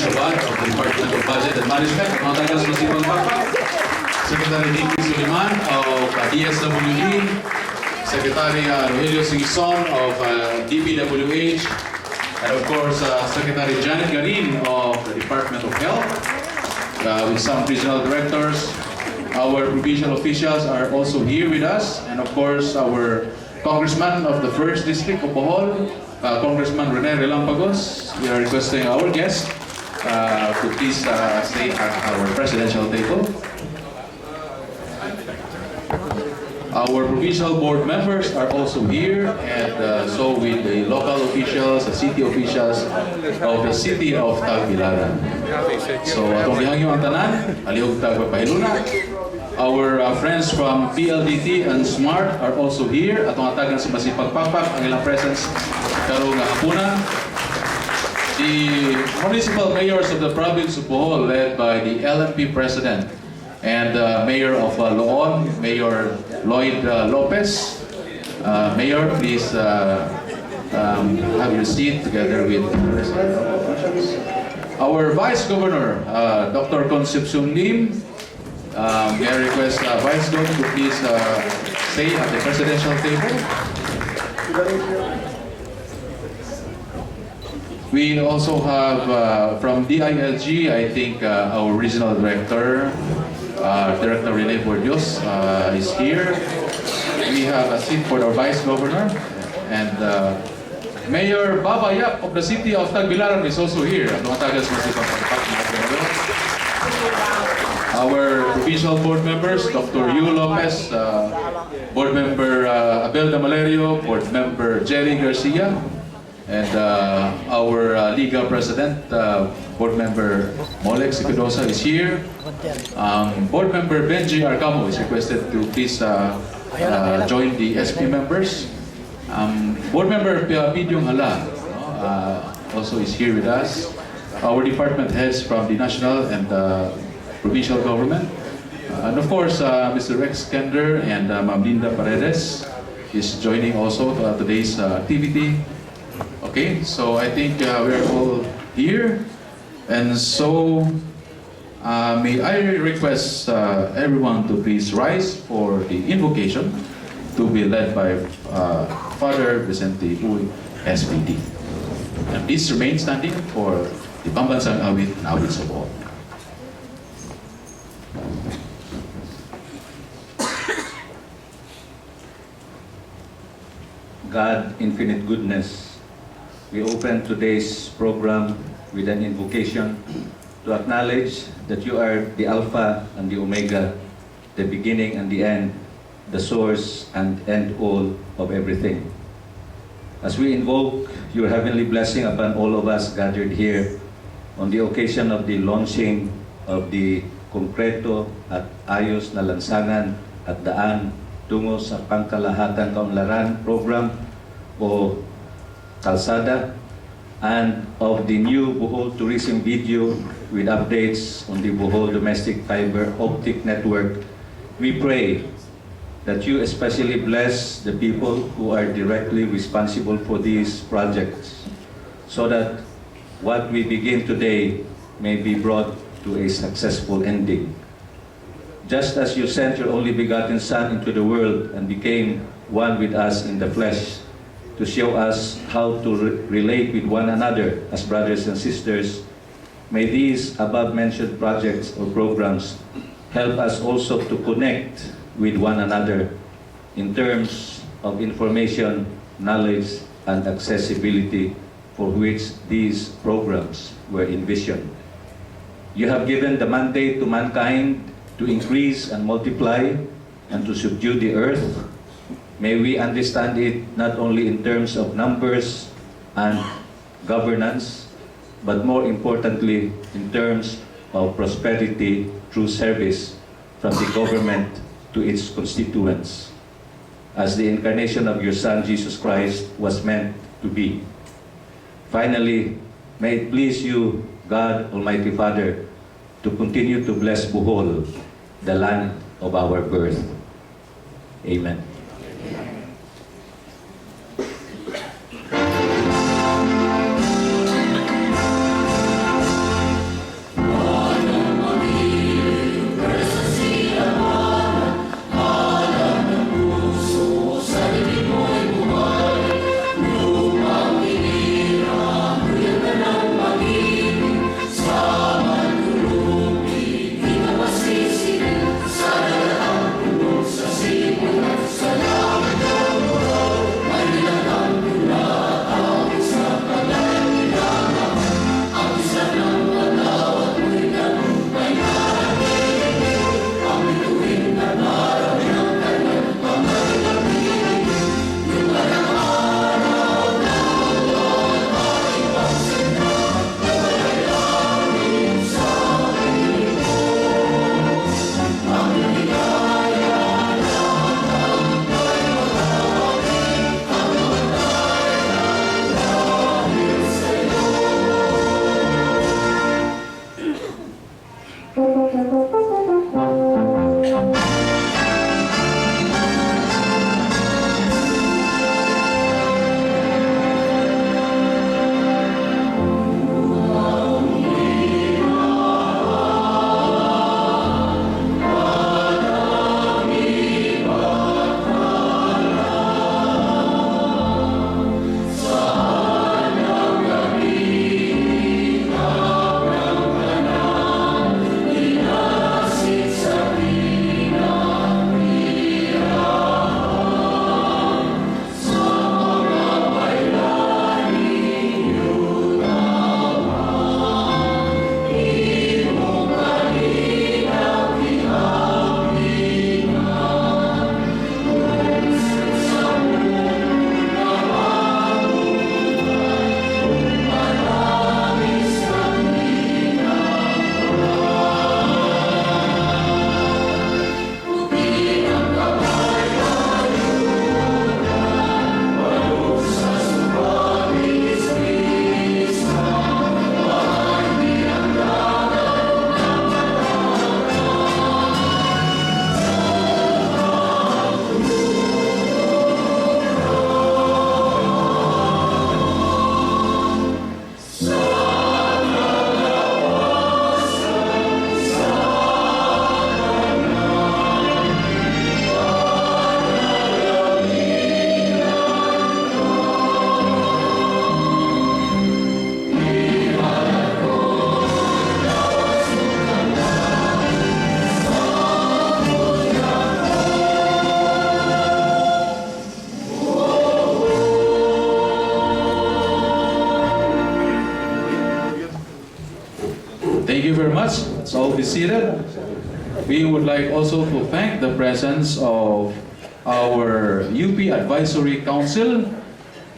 Butch Abad of the Department of Budget and Management, mga tagas masipang papa. Secretary Dinky Soliman of DSWD, Secretary Rogelio Singson of DPWH, and of course Secretary Janette Garin of the Department of Health, with some regional directors. Our provincial officials are also here with us, and of course our Congressman of the 1st District of Bohol, Congressman Rene Relampagos. We are requesting our guest to please stay at our presidential table. Our provincial board members are also here, and so with the local officials, the city officials of the city of Pangkalahatang. So atong lihangyo ang tanan, alihog tagpapahiluna. Our friends from PLDT and SMART are also here. Atong atagan sa masipagpapak ang ilang presence karong hapuna. The municipal mayors of the province of Bohol, led by the LMP president and Mayor of Loon, Mayor Lloyd Lopez. Mayor, please have your seat together with the President. Our Vice Governor, Dr. Concepcion Lim. May I request Vice Governor to please stay at the presidential table. We also have from DILG, I think our regional director, Director Rene Bordios is here. We have a seat for our Vice Governor, and Mayor Baba Yap of the city of Tagbilaran is also here. Our provincial board members, Dr. Yu Lopez, Board Member Abel Damalerio, Board Member Jerry Garcia, and our Liga President, Board Member Molek Sipidosa is here. Board Member Benji Arcamo is requested to please join the SP members. Board Member Pidyong Hala also is here with us. Our department heads from the national and provincial government. And of course, Mr. Rex Kender and Ma'am Linda Paredes is joining also today's activity. Okay, so I think we're all here. And so, may I request everyone to please rise for the invocation to be led by Father Vicente Uy, SPD. And please remain standing for the Pambansang Awit na Awit sa Bohol. God, infinite goodness, we open today's program with an invocation to acknowledge that you are the Alpha and the Omega, the beginning and the end, the source and end all of everything. As we invoke your heavenly blessing upon all of us gathered here on the occasion of the launching of the Konkreto at Ayos na Lansangan at Daan Tungo sa Pangkalahatang Kaunlaran program o Kalsada, and of the new Bohol tourism video with updates on the Bohol domestic fiber optic network, we pray that you especially bless the people who are directly responsible for these projects, so that what we begin today may be brought to a successful ending. Just as you sent your only begotten Son into the world and became one with us in the flesh, to show us how to relate with one another as brothers and sisters, may these above-mentioned projects or programs help us also to connect with one another in terms of information, knowledge, and accessibility for which these programs were envisioned. You have given the mandate to mankind to increase and multiply and to subdue the earth. May we understand it not only in terms of numbers and governance, but more importantly in terms of prosperity through service from the government to its constituents, as the incarnation of your Son Jesus Christ was meant to be. Finally, may it please you, God Almighty Father, to continue to bless Bohol, the land of our birth. Amen. Thank you very much. Let's all be seated. We would like also to thank the presence of our UP Advisory Council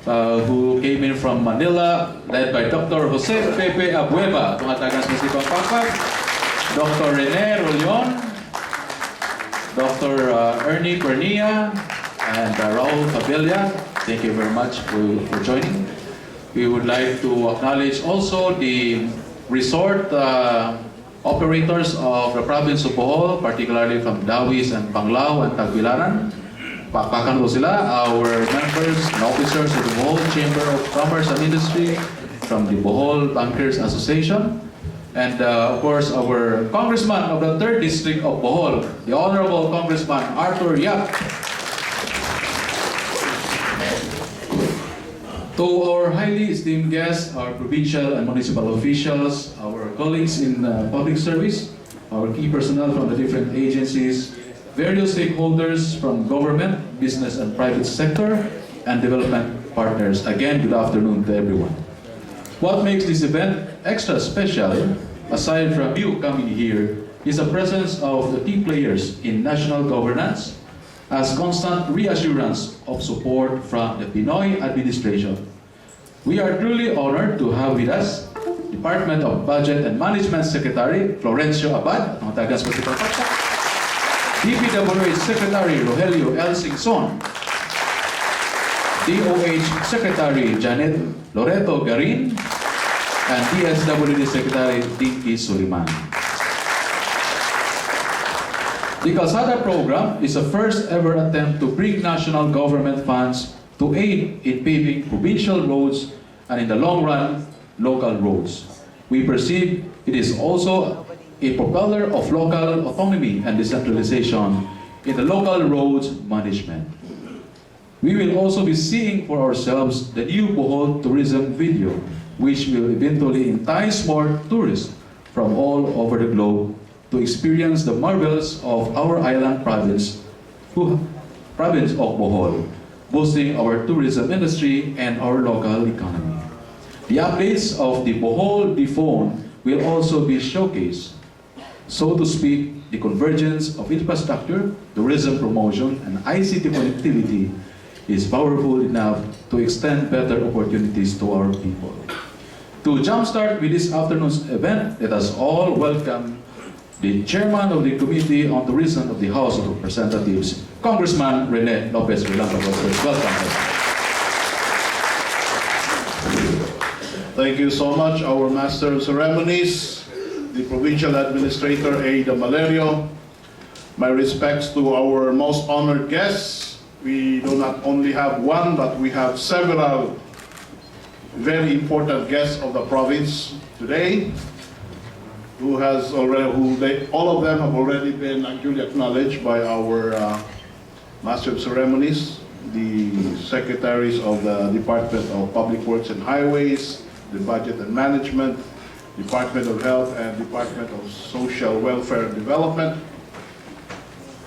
who came in from Manila, led by Dr. Jose Pepe Abueva, tumatagas na si Pampapag, Dr. Rene Rollion, Dr. Ernie Pernia, and Raul Fabella. Thank you very much for joining. We would like to acknowledge also the resort operators of the province of Bohol, particularly from Dawis and Panglao and Tagbilaran. Pakpakan po sila, our members and officers of the Bohol Chamber of Commerce and Industry, from the Bohol Bankers Association, and of course our Congressman of the 3rd District of Bohol, the Honorable Congressman Arthur Yap. To our highly esteemed guests, our provincial and municipal officials, our colleagues in public service, our key personnel from the different agencies, various stakeholders from government, business and private sector, and development partners. Again, good afternoon to everyone. What makes this event extra special, aside from you coming here, is the presence of the key players in national governance, as constant reassurance of support from the Pinoy administration. We are truly honored to have with us Department of Budget and Management Secretary Florencio Abad, ang tagas po si Papaksa, DPWH Secretary Rogelio Singson, DOH Secretary Janette Garin, and DSWD Secretary Dinky Soliman. The Kalsada program is the first ever attempt to bring national government funds to aid in paving provincial roads and in the long run, local roads. We perceive it is also a propeller of local autonomy and decentralization in the local roads management. We will also be seeing for ourselves the new Bohol tourism video, which will eventually entice more tourists from all over the globe to experience the marvels of our island province of Bohol, boosting our tourism industry and our local economy. The updates of the Bohol phone will also be showcased. So to speak, the convergence of infrastructure, tourism promotion, and ICT connectivity is powerful enough to extend better opportunities to our people. To jumpstart with this afternoon's event, let us all welcome the Chairman of the Committee on Tourism of the House of Representatives, Congressman Rene Lopez Velasquez. Welcome. Thank you so much, our Master of Ceremonies, the Provincial Administrator, Ada Malerio. My respects to our most honored guests. We do not only have one, but we have several very important guests of the province today, all of them have already been duly acknowledged by our Master of Ceremonies, the Secretaries of the Department of Public Works and Highways, the Budget and Management, Department of Health, and Department of Social Welfare and Development,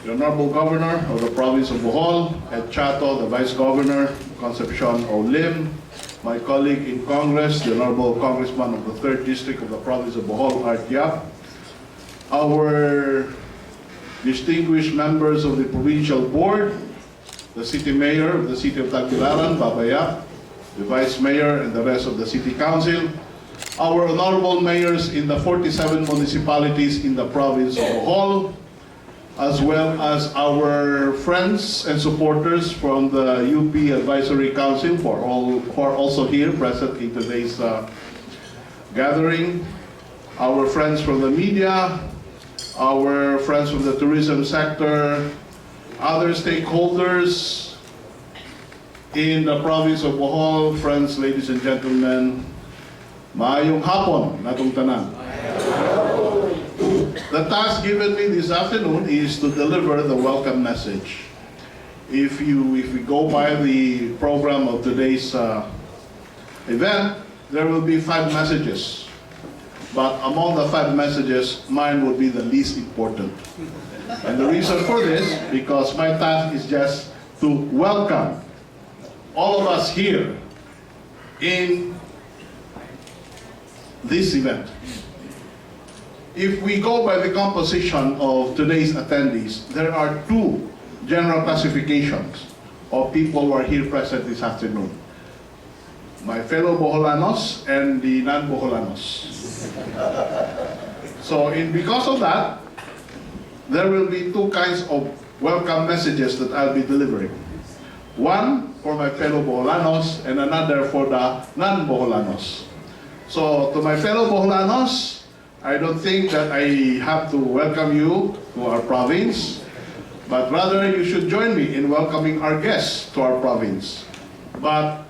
the Honorable Governor of the Province of Bohol, Ed Chatto, the Vice Governor, Concepcion Lim, my colleague in Congress, the Honorable Congressman of the 3rd District of the Province of Bohol, Art Yap, our distinguished members of the Provincial Board, the City Mayor of the City of Tagbilaran, Baba Yap, the Vice Mayor and the rest of the City Council, our honorable mayors in the 47 municipalities in the Province of Bohol, as well as our friends and supporters from the UP Advisory Council who are also here present in today's gathering, our friends from the media, our friends from the tourism sector, other stakeholders in the province of Bohol, friends, ladies and gentlemen, maayong hapon natong tanan. The task given me this afternoon is to deliver the welcome message. If we go by the program of today's event, there will be 5 messages. But among the 5 messages, mine would be the least important. And the reason for this, because my task is just to welcome all of us here in this event. if we go by the composition of today's attendees, there are two general classifications of people who are here present this afternoon. My fellow Boholanos and the non-Boholanos. So because of that, there will be two kinds of welcome messages that I'll be delivering. One for my fellow Boholanos and another for the non-Boholanos. So to my fellow Boholanos, I don't think that I have to welcome you to our province, but rather you should join me in welcoming our guests to our province. But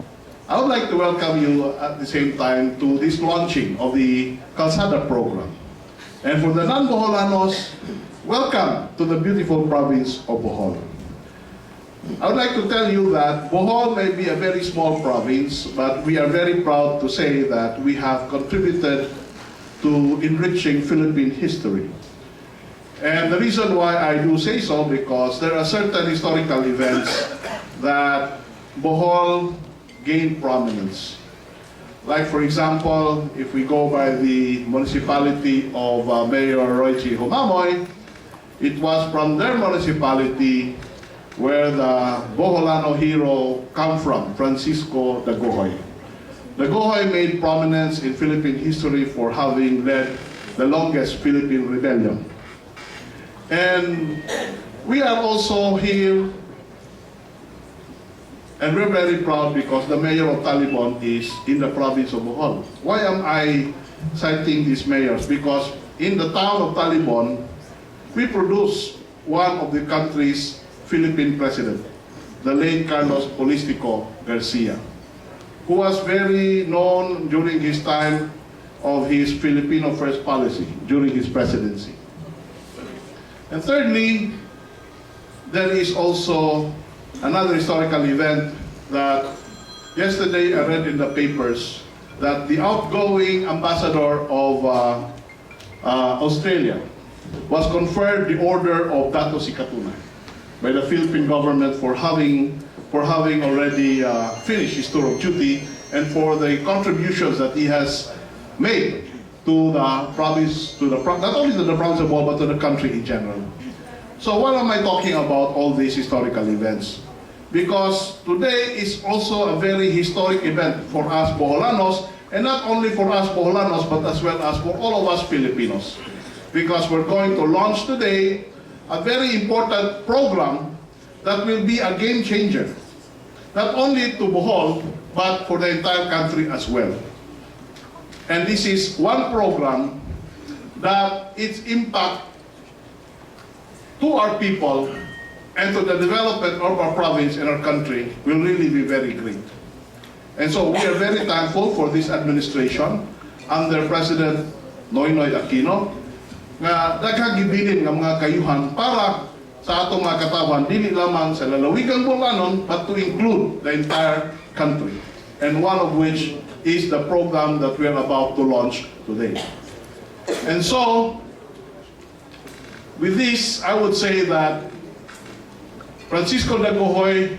I would like to welcome you at the same time to this launching of the Kalsada program. And for the non-Boholanos, welcome to the beautiful province of Bohol. I would like to tell you that Bohol may be a very small province, but we are very proud to say that we have contributed to enriching Philippine history. And the reason why I do say so, because there are certain historical events that Bohol gained prominence. Like for example, if we go by the municipality of Mayor Rogelio Singson, it was from their municipality where the Boholano hero come from, Francisco Dagohoy. Dagohoy made prominence in Philippine history for having led the longest Philippine rebellion. And we are also here, and we're very proud because the mayor of Talibon is in the province of Bohol. Why am I citing these mayors? Because in the town of Talibon, we produce one of the country's Philippine president, the late Carlos Polistico Garcia, who was very known during his time of his Filipino first policy during his presidency. And thirdly, there is also another historical event that yesterday I read in the papers, that the outgoing ambassador of Australia was conferred the Order of Dato Si Katuna by the Philippine government for having already finished his tour of duty and for the contributions that he has made to the province, not only to the province of Bohol, but to the country in general. So why am I talking about all these historical events? Because today is also a very historic event for us Boholanos, and not only for us Boholanos, but as well as for all of us Filipinos. Because we're going to launch today a very important program that will be a game changer, not only to Bohol, but for the entire country as well. And this is one program that its impact to our people and to the development of our province and our country will really be very great. And so we are very thankful for this administration under President Noynoy Aquino, nga daghang gibilin nga mga kayuhan para sa atong mga katawan, dili lamang sa lalawigang Bulanon, but to include the entire country. And one of which is the program that we are about to launch today. And so, with this, I would say that Francisco Dagohoy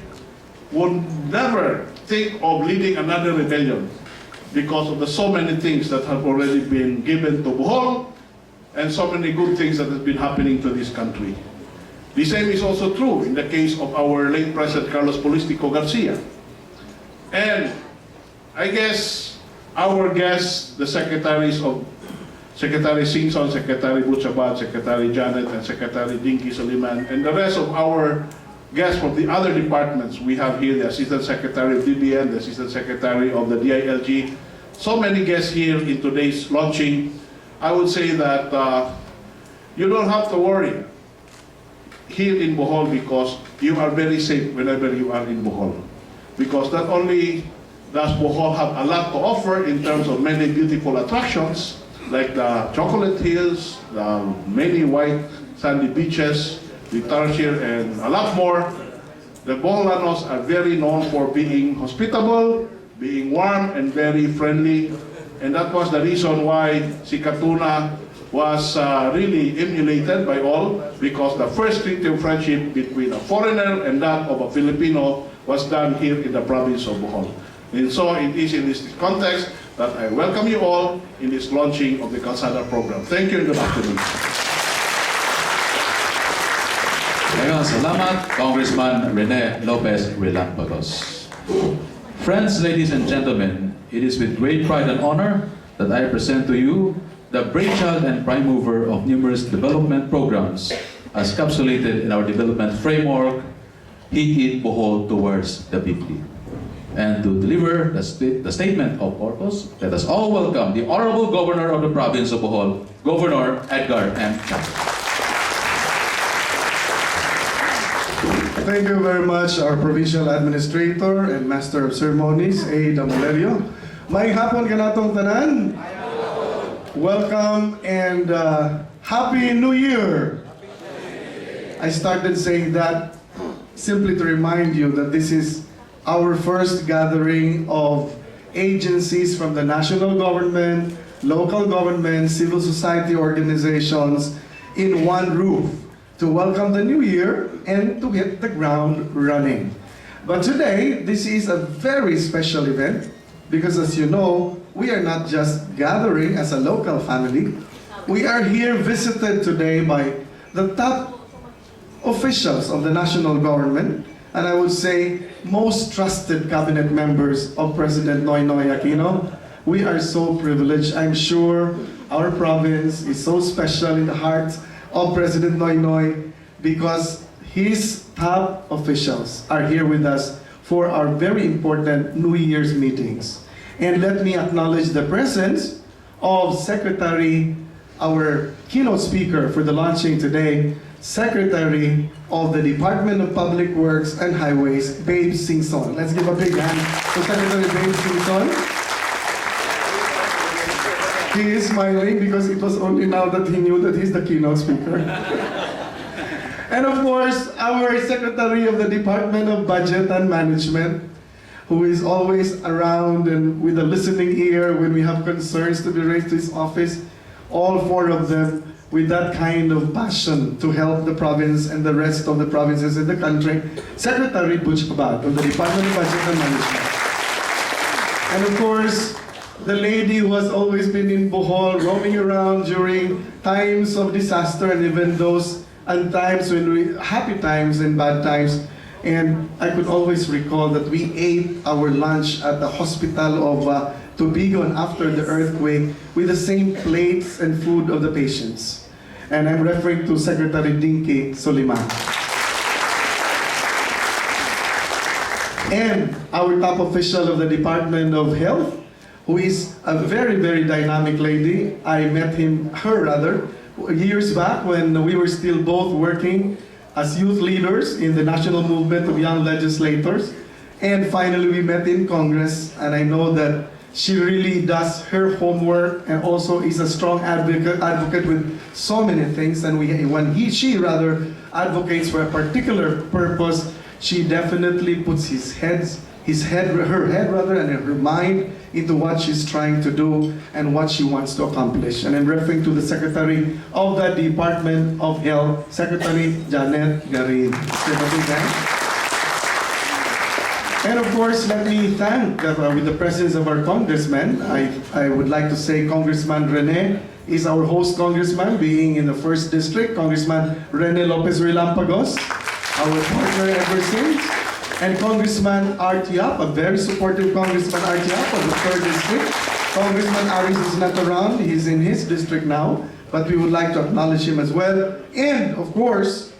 would never think of leading another rebellion because of the so many things that have already been given to Bohol and so many good things that have been happening to this country. The same is also true in the case of our late President Carlos Polistico Garcia. And I guess our guests, the secretaries of Secretary Singson, Secretary Butch Abad, Secretary Janette, and Secretary Dinky Soliman, and the rest of our guests from the other departments. We have here the Assistant Secretary of DBM, the Assistant Secretary of the DILG. So many guests here in today's launching. I would say that you don't have to worry here in Bohol because you are very safe whenever you are in Bohol. Because not only does Bohol have a lot to offer in terms of many beautiful attractions, like the Chocolate Hills, the many white sandy beaches, the Tarsier, and a lot more. The Boholanos are very known for being hospitable, being warm, and very friendly. And that was the reason why Si Katuna was really emulated by all, because the first treaty of friendship between a foreigner and that of a Filipino was done here in the province of Bohol. And so it is in this context that I welcome you all in this launching of the Kalsada program. Thank you and good afternoon. Ayun, salamat, Congressman Rene Lopez Relampagos. Friends, ladies and gentlemen, it is with great pride and honor that I present to you the brainchild and prime mover of numerous development programs as capsulated in our development framework, Hit Bohol towards the 50. And to deliver the statement of purpose, let us all welcome the Honorable Governor of the Province of Bohol, Governor Edgar M. Chatto. Thank you very much, our Provincial Administrator and Master of Ceremonies, A. Damalerio. May hapon ka natong tanan. Welcome and Happy New Year! I started saying that simply to remind you that this is our first gathering of agencies from the national government, local government, civil society organizations in one roof to welcome the new year and to hit the ground running. But today, this is a very special event because, as you know, we are not just gathering as a local family. We are here visited today by the top officials of the national government, and I would say most trusted cabinet members of President Noynoy Aquino. We are so privileged. I'm sure our province is so special in the heart of President Noynoy because his top officials are here with us for our very important New Year's meetings. And let me acknowledge the presence of Secretary, our keynote speaker for the launching today, Secretary of the Department of Public Works and Highways, Babe Singson. Let's give a big hand to Secretary Babe Singson. He is smiling because it was only now that he knew that he's the keynote speaker. And of course, our Secretary of the Department of Budget and Management, who is always around and with a listening ear when we have concerns to be raised to his office, all four of them with that kind of passion to help the province and the rest of the provinces in the country, Secretary Butch Abad of the Department of Budget and Management. And of course, the lady who has always been in Bohol, roaming around during times of disaster and even those and times when happy times and bad times. And I could always recall that we ate our lunch at the hospital of Tubigon after the earthquake with the same plates and food of the patients. And I'm referring to Secretary Dinky Soliman. And our top official of the Department of Health, who is a very, very dynamic lady. I met her years back when we were still both working as youth leaders in the national movement of young legislators. And finally, we met in Congress, and I know that she really does her homework and also is a strong advocate with so many things. And she advocates for a particular purpose, she definitely puts her head and her mind into what she's trying to do and what she wants to accomplish. And I'm referring to the Secretary of the Department of Health, Secretary Janette Garin. And of course, let me thank, with the presence of our congressmen, I would like to say Congressman Rene is our host congressman, being in the 1st District, Congressman Rene Lopez Relampagos, our partner ever since. And Congressman Art Yap, a very supportive Congressman Art Yap of the 3rd District. Congressman Aris is not around, he's in his district now, but we would like to acknowledge him as well. And of course,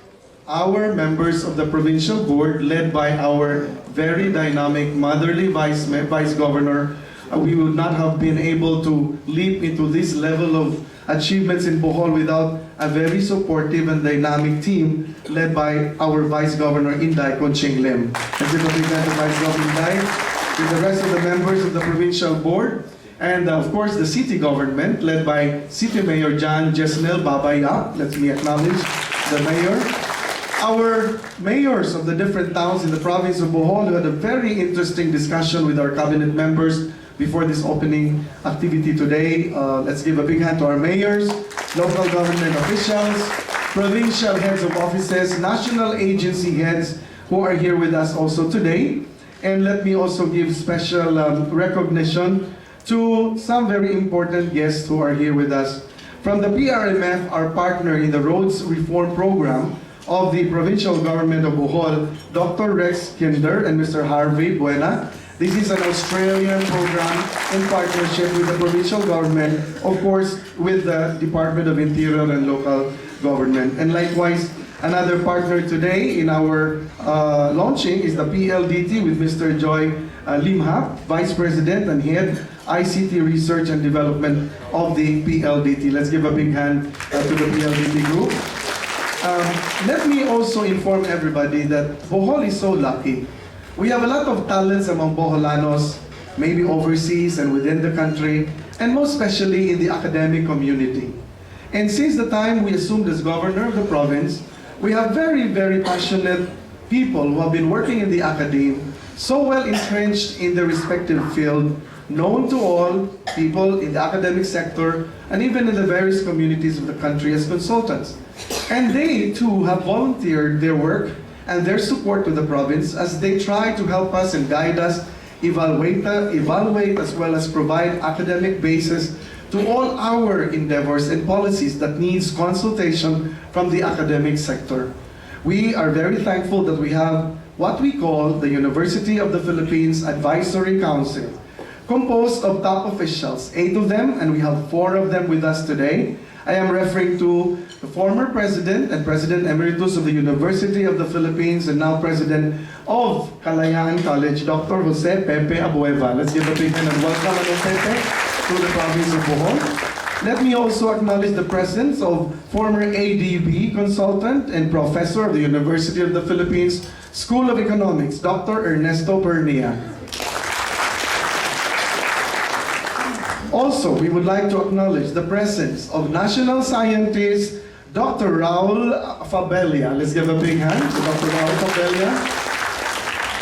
our members of the Provincial Board, led by our very dynamic, motherly Vice Governor. We would not have been able to leap into this level of achievements in Bohol without a very supportive and dynamic team led by our Vice Governor Inday Concepcion Lim. Let's give a big hand to Vice Governor Inday, with the rest of the members of the Provincial Board, and of course the city government led by City Mayor John Jesnel Babaya. Let me acknowledge the mayor. Our mayors of the different towns in the province of Bohol had a very interesting discussion with our cabinet members before this opening activity today. Let's give a big hand to our mayors, local government officials, provincial heads of offices, national agency heads who are here with us also today. And let me also give special recognition to some very important guests who are here with us. From the PRMF, our partner in the Roads Reform Program of the Provincial Government of Bohol, Dr. Rex Kinder and Mr. Harvey Buena. This is an Australian program in partnership with the provincial government, of course, with the Department of Interior and Local Government. And likewise, another partner today in our launching is the PLDT with Mr. Joy Limhap, Vice President and Head ICT Research and Development of the PLDT. Let's give a big hand to the PLDT group. Let me also inform everybody that Bohol is so lucky. We have a lot of talents among Boholanos, maybe overseas and within the country, and most especially in the academic community. And since the time we assumed as governor of the province, we have very, very passionate people who have been working in the academe, so well entrenched in their respective field, known to all people in the academic sector, and even in the various communities of the country as consultants. And they too have volunteered their work and their support to the province as they try to help us and guide us, evaluate as well as provide academic basis to all our endeavors and policies that needs consultation from the academic sector. We are very thankful that we have what we call the University of the Philippines Advisory Council, composed of top officials, 8 of them, and we have 4 of them with us today. I am referring to the former President and President Emeritus of the University of the Philippines and now President of Kalayaan College, Dr. Jose Pepe Abueva. Let's give a big hand and welcome Pepe to the province of Bohol. Let me also acknowledge the presence of former ADB consultant and professor of the University of the Philippines School of Economics, Dr. Ernesto Pernia. Also, we would like to acknowledge the presence of national scientist, Dr. Raul Fabella. Let's give a big hand to Dr. Raul Fabella.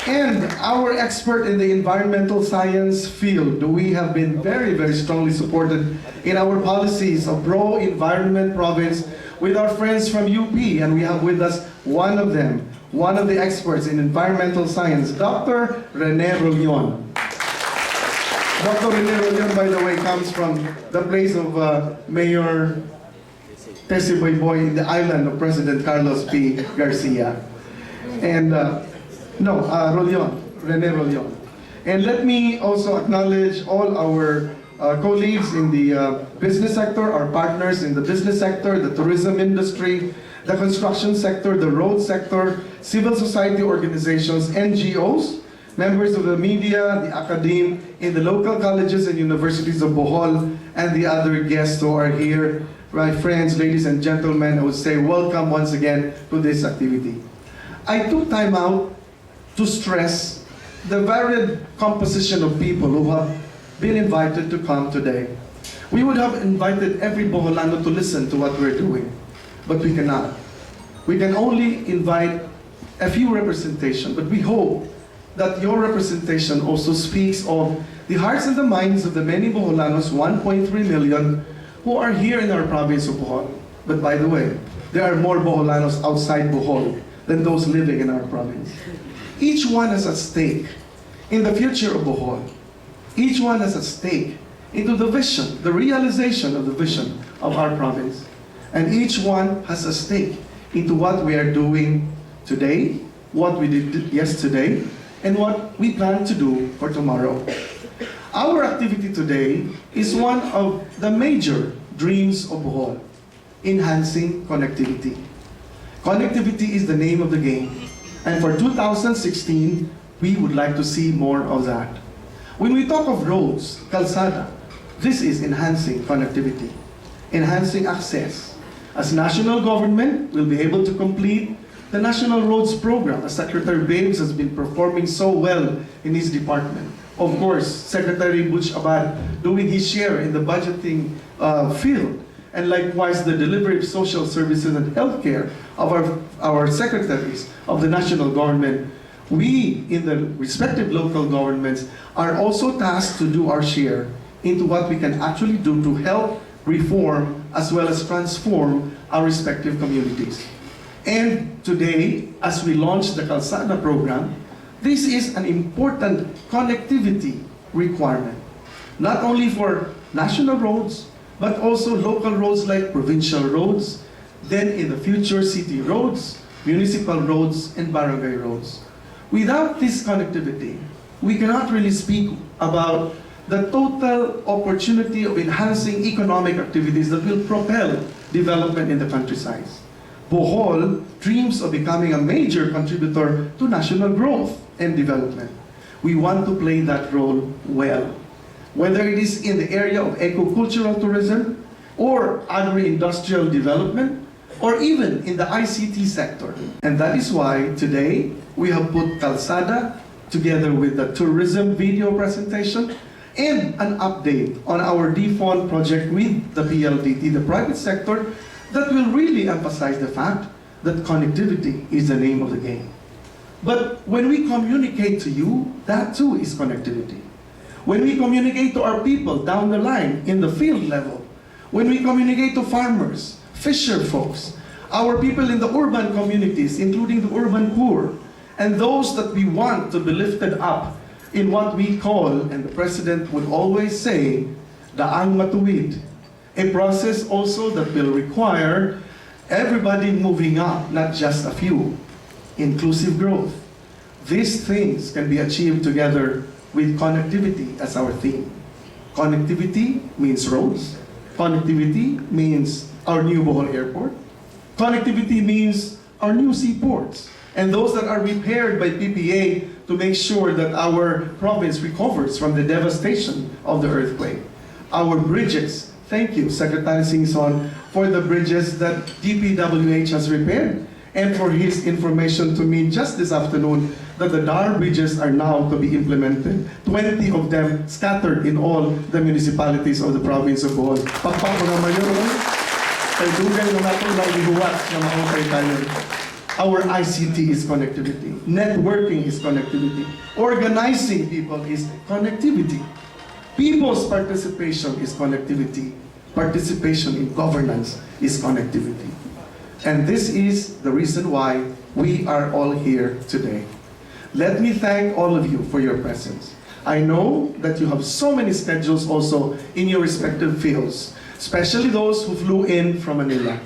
And our expert in the environmental science field. We have been very, very strongly supported in our policies of pro-environment province with our friends from UP. And we have with us one of them, one of the experts in environmental science, Dr. Rene Rollion. Dr. Rene Rollion, by the way, comes from the place of Mayor Tessie Boy in the island of President Carlos P. Garcia. And, Rene Rollion. And let me also acknowledge all our colleagues in the business sector, our partners in the business sector, the tourism industry, the construction sector, the road sector, civil society organizations, NGOs, members of the media, the academe, in the local colleges and universities of Bohol, and the other guests who are here. My friends, ladies and gentlemen, I would say welcome once again to this activity. I took time out to stress the varied composition of people who have been invited to come today. We would have invited every Boholano to listen to what we're doing, but we cannot. We can only invite a few representation, but we hope that your representation also speaks of the hearts and the minds of the many Boholanos, 1.3 million, who are here in our province of Bohol. But by the way, there are more Boholanos outside Bohol than those living in our province. Each one has a stake in the future of Bohol. Each one has a stake into the vision, the realization of the vision of our province. And each one has a stake into what we are doing today, what we did yesterday, and what we plan to do for tomorrow. Our activity today is one of the major dreams of Bohol, enhancing connectivity. Connectivity is the name of the game, and for 2016, we would like to see more of that. When we talk of roads, Kalsada, this is enhancing connectivity, enhancing access. As national government, we'll be able to complete the National Roads Program, as Secretary Babes has been performing so well in his department. Of course, Secretary Butch Abad doing his share in the budgeting field, and likewise the delivery of social services and healthcare of our secretaries of the national government. We, in the respective local governments, are also tasked to do our share into what we can actually do to help reform as well as transform our respective communities. And today, as we launch the Kalsada program, this is an important connectivity requirement. not only for national roads, but also local roads like provincial roads, then in the future city roads, municipal roads, and barangay roads. Without this connectivity, we cannot really speak about the total opportunity of enhancing economic activities that will propel development in the countryside. Bohol dreams of becoming a major contributor to national growth and development. We want to play that role well. Whether it is in the area of eco-cultural tourism, or agri-industrial development, or even in the ICT sector. And that is why today we have put Kalsada together with the tourism video presentation and an update on our DPWH project with the PLDT, the private sector, that will really emphasize the fact that connectivity is the name of the game. But when we communicate to you, that too is connectivity. When we communicate to our people down the line in the field level, when we communicate to farmers, fisher folks, our people in the urban communities, including the urban poor, and those that we want to be lifted up in what we call, and the President would always say, daang matuwid, a process also that will require everybody moving up, not just a few. Inclusive growth. These things can be achieved together with connectivity as our theme. Connectivity means roads. Connectivity means our new Bohol Airport. Connectivity means our new seaports, and those that are repaired by PPA to make sure that our province recovers from the devastation of the earthquake. Our bridges. Thank you, Secretary Singson, for the bridges that DPWH has repaired, and for his information to me just this afternoon that the DAR bridges are now to be implemented. 20 of them scattered in all the municipalities of the province of Bohol. Pagpako naman yun, kay dugay na natin lang ihuwat na maungkay tayo. Our ICT is connectivity. Networking is connectivity. Organizing people is connectivity. People's participation is connectivity. Participation in governance is connectivity. And this is the reason why we are all here today. Let me thank all of you for your presence. I know that you have so many schedules also in your respective fields, especially those who flew in from Manila,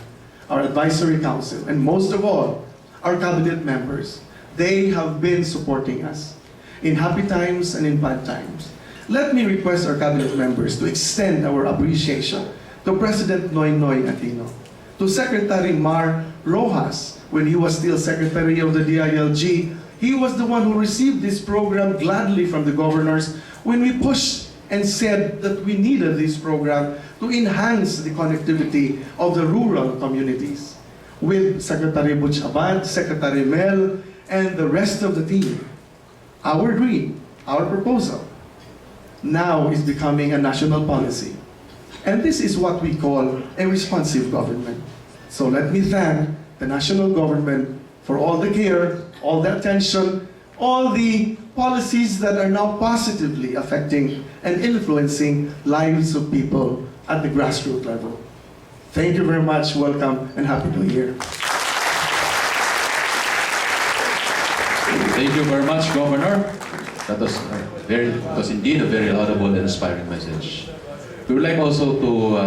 our advisory council, and most of all, our cabinet members. They have been supporting us in happy times and in bad times. Let me request our cabinet members to extend our appreciation to President Noynoy Aquino, to Secretary Mar Rojas, when he was still Secretary of the DILG. He was the one who received this program gladly from the governors when we pushed and said that we needed this program to enhance the connectivity of the rural communities. With Secretary Butch Abad, Secretary Mel, and the rest of the team, our dream, our proposal, now is becoming a national policy. And this is what we call a responsive government. So let me thank the national government for all the care, all the attention, all the policies that are now positively affecting and influencing lives of people at the grassroots level. Thank you very much, welcome, and Happy New Year. Thank you very much, Governor. That was indeed a very laudable and inspiring message. We would like also to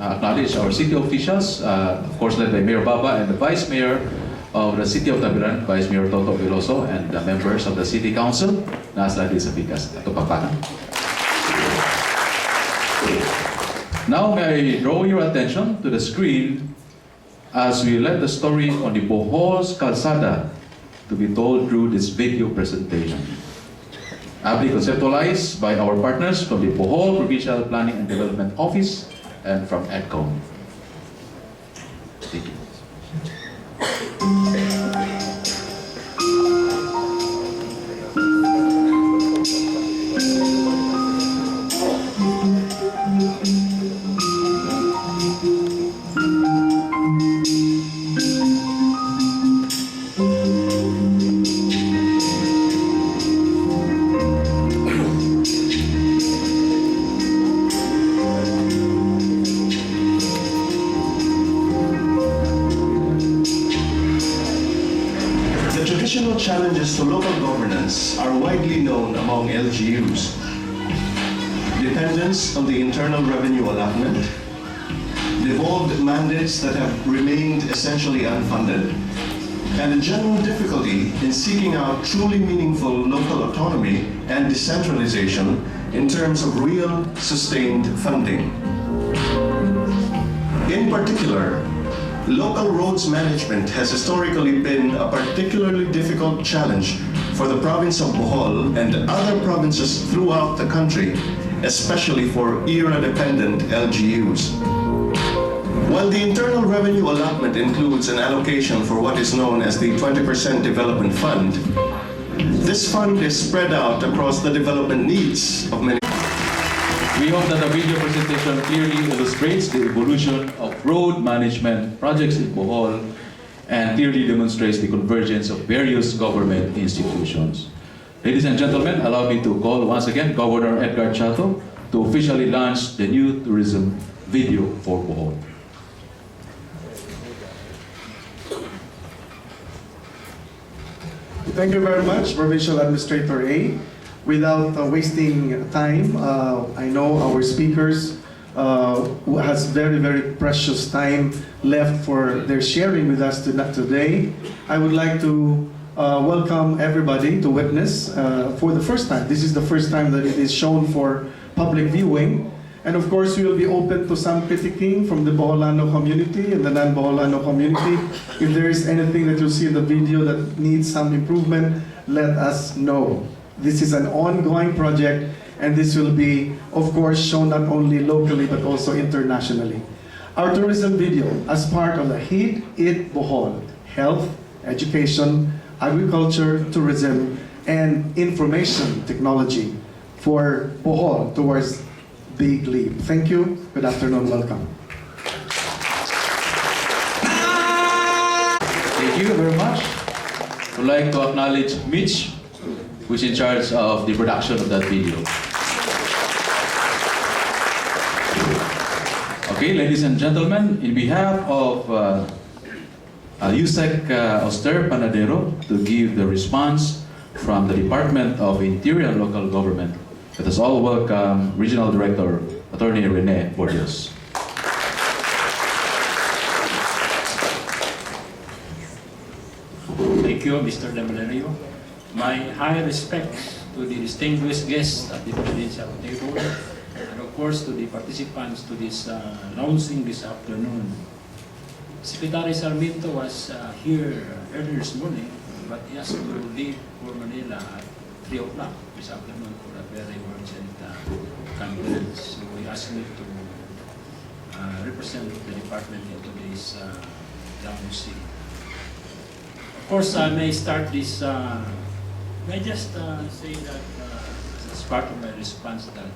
acknowledge our city officials, of course led by Mayor Baba and the Vice Mayor of the City of Tabilan, Vice Mayor Toto Veloso, and the members of the City Council, nasa lagi sa Pikas, at Tupakana. Now may I draw your attention to the screen as we let the story on the Bohol's Kalsada to be told through this video presentation. Ably conceptualized by our partners from the Bohol Provincial Planning and Development Office and from EDCO. Thank you. Challenges to local governance are widely known among LGUs. The dependence on the internal revenue allotment, devolved mandates that have remained essentially unfunded, and a general difficulty in seeking out truly meaningful local autonomy and decentralization in terms of real, sustained funding. In particular, local roads management has historically been a particularly difficult challenge for the province of Bohol and other provinces throughout the country, especially for era-dependent LGUs. While the internal revenue allotment includes an allocation for what is known as the 20% Development Fund, this fund is spread out across the development needs of many. We hope that the video presentation clearly illustrates the evolution of road management projects in Bohol and clearly demonstrates the convergence of various government institutions. Ladies and gentlemen, allow me to call once again Governor Edgar Chatto to officially launch the new tourism video for Bohol. Thank you very much, Provincial Administrator A. Without wasting time, I know our speakers who has very, very precious time left for their sharing with us today. I would like to welcome everybody to witness for the first time. This is the first time that it is shown for public viewing. And of course, we will be open to some critiquing from the Boholano community and the non-Boholano community. If there is anything that you'll see in the video that needs some improvement, let us know. This is an ongoing project, and this will be, of course, shown not only locally but also internationally. Our tourism video, as part of the Heat It Bohol, health, education, agriculture, tourism, and information technology for Bohol towards Big Leap. Thank you. Good afternoon. Welcome. Thank you very much. I'd like to acknowledge Mitch, who is in charge of the production of that video. Okay, ladies and gentlemen, in behalf of USEC Auster Panadero to give the response from the Department of Interior and Local Government, let us all welcome Regional Director, Attorney Rene Borges. Thank you, Mr. Valerio. My high respects to the distinguished guests at the presidential table, and of course to the participants to this launching this afternoon. Secretary Sarmiento was here earlier this morning, but he has to leave for Manila at 3 o'clock this afternoon for a very urgent conference. So he asked me to represent the department in today's launching. Of course, I may start this, may I just say that as part of my response that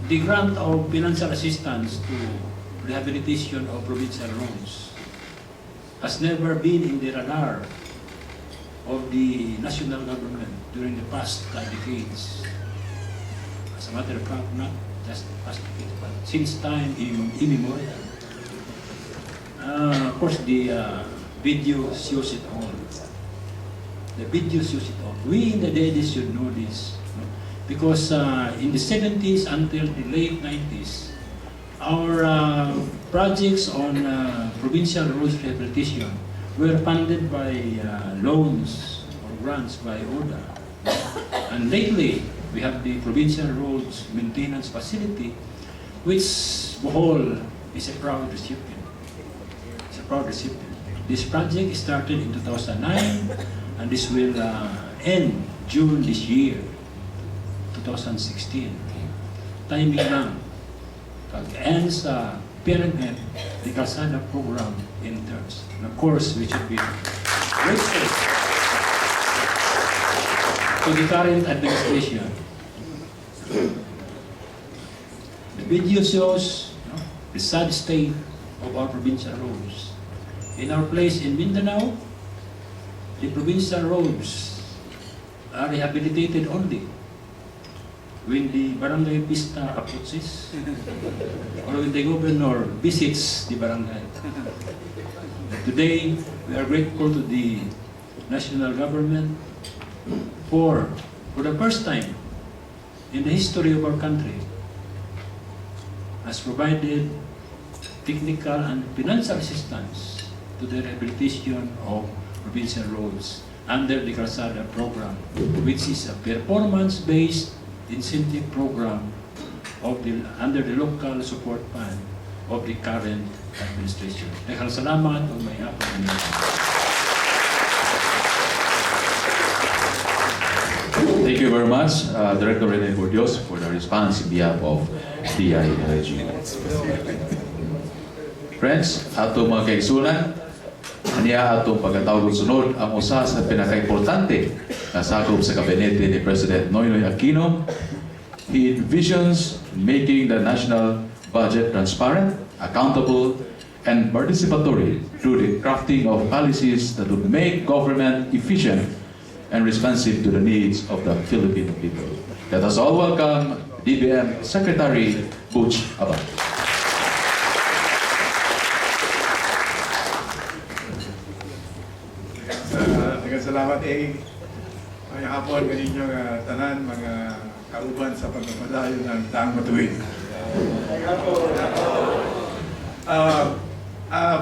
the grant of financial assistance to rehabilitation of provincial roads has never been in the radar of the national government during the past decades. As a matter of fact, not just the past decades, but since time immemorial. Of course, the video shows it all. The video shows it all. We in the ladies should know this, no? Because in the 70s until the late 90s, our projects on provincial roads rehabilitation were funded by loans or grants by ODA. And lately, we have the Provincial Roads Maintenance Facility, which Bohol is a proud recipient. It's a proud recipient. This project started in 2009, and this will end June this year, 2016. Timing lang. Pag-ends PLMF, the Kalsada program enters. And of course, we should be grateful to the current administration. The video shows the sad state of our provincial roads. In our place in Mindanao, the provincial roads are rehabilitated only when the barangay pista approaches or when the governor visits the barangay. Today, we are grateful to the national government for the first time in the history of our country has provided technical and financial assistance to the rehabilitation of provincial roads under the Kalsada program, which is a performance-based incentive program under the local support fund of the current administration. Salamat o may hapon. Thank you very much, Director Rene Gordios, for the response in behalf of DILG. Friends, atong mga kaigsunan, aniya atong pagkatawag sunod ang usa sa pinaka-importante na sakop sa kabinete ni President Noynoy Aquino. He envisions making the national budget transparent, accountable, and participatory through the crafting of policies that would make government efficient and responsive to the needs of the Philippine people. Let us all welcome DBM Secretary Butch Abad. Salamat Ngayong hapon kaninyong tanan, mga kauban sa pagpapadayon ng taang matuwid.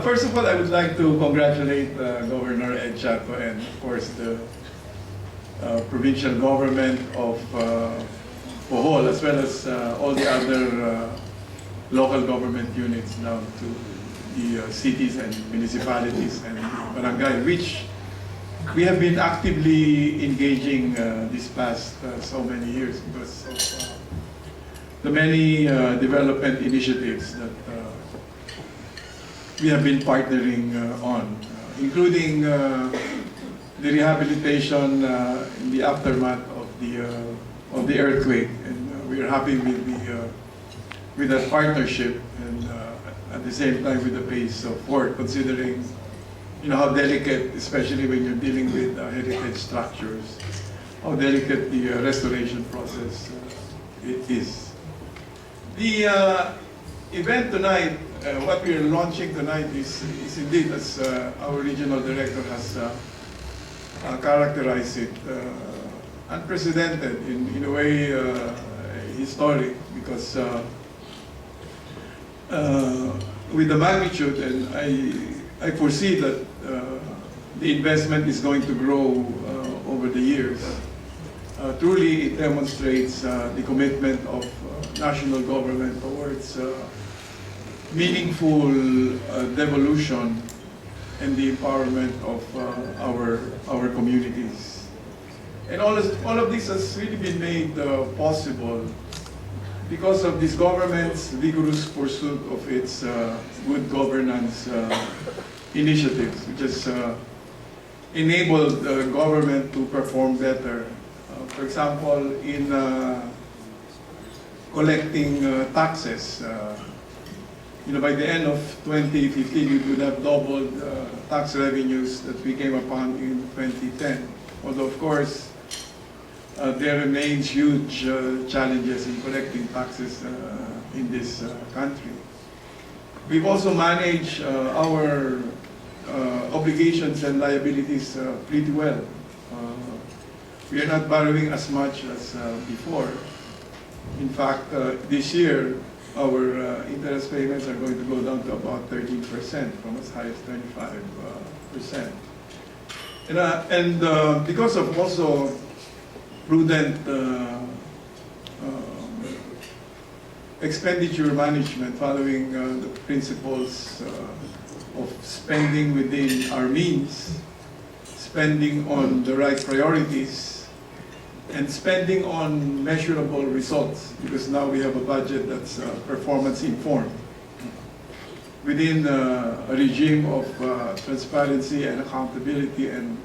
First of all, I would like to congratulate Governor Ed Chatto and of course the provincial government of Bohol, as well as all the other local government units now to the cities and municipalities and barangay, which we have been actively engaging these past so many years because of the many development initiatives that we have been partnering on, including the rehabilitation in the aftermath of the earthquake, and we are happy with that partnership, and at the same time with the pace of work, considering how delicate, especially when you're dealing with heritage structures, how delicate the restoration process it is. The event tonight, what we are launching tonight is indeed, as our regional director has characterized it, unprecedented, in a way historic, because with the magnitude, and I foresee that the investment is going to grow over the years. Truly, it demonstrates the commitment of national government towards meaningful devolution and the empowerment of our communities. And all of this has really been made possible because of this government's vigorous pursuit of its good governance initiatives, which has enabled the government to perform better. For example, in collecting taxes, by the end of 2015, we would have doubled tax revenues that we came upon in 2010. Although, of course, there remains huge challenges in collecting taxes in this country. We've also managed our obligations and liabilities pretty well. We are not borrowing as much as before. In fact, this year, our interest payments are going to go down to about 13% from as high as 25%. And because of also prudent expenditure management, following the principles of spending within our means, spending on the right priorities, and spending on measurable results, because now we have a budget that's performance informed within a regime of transparency and accountability and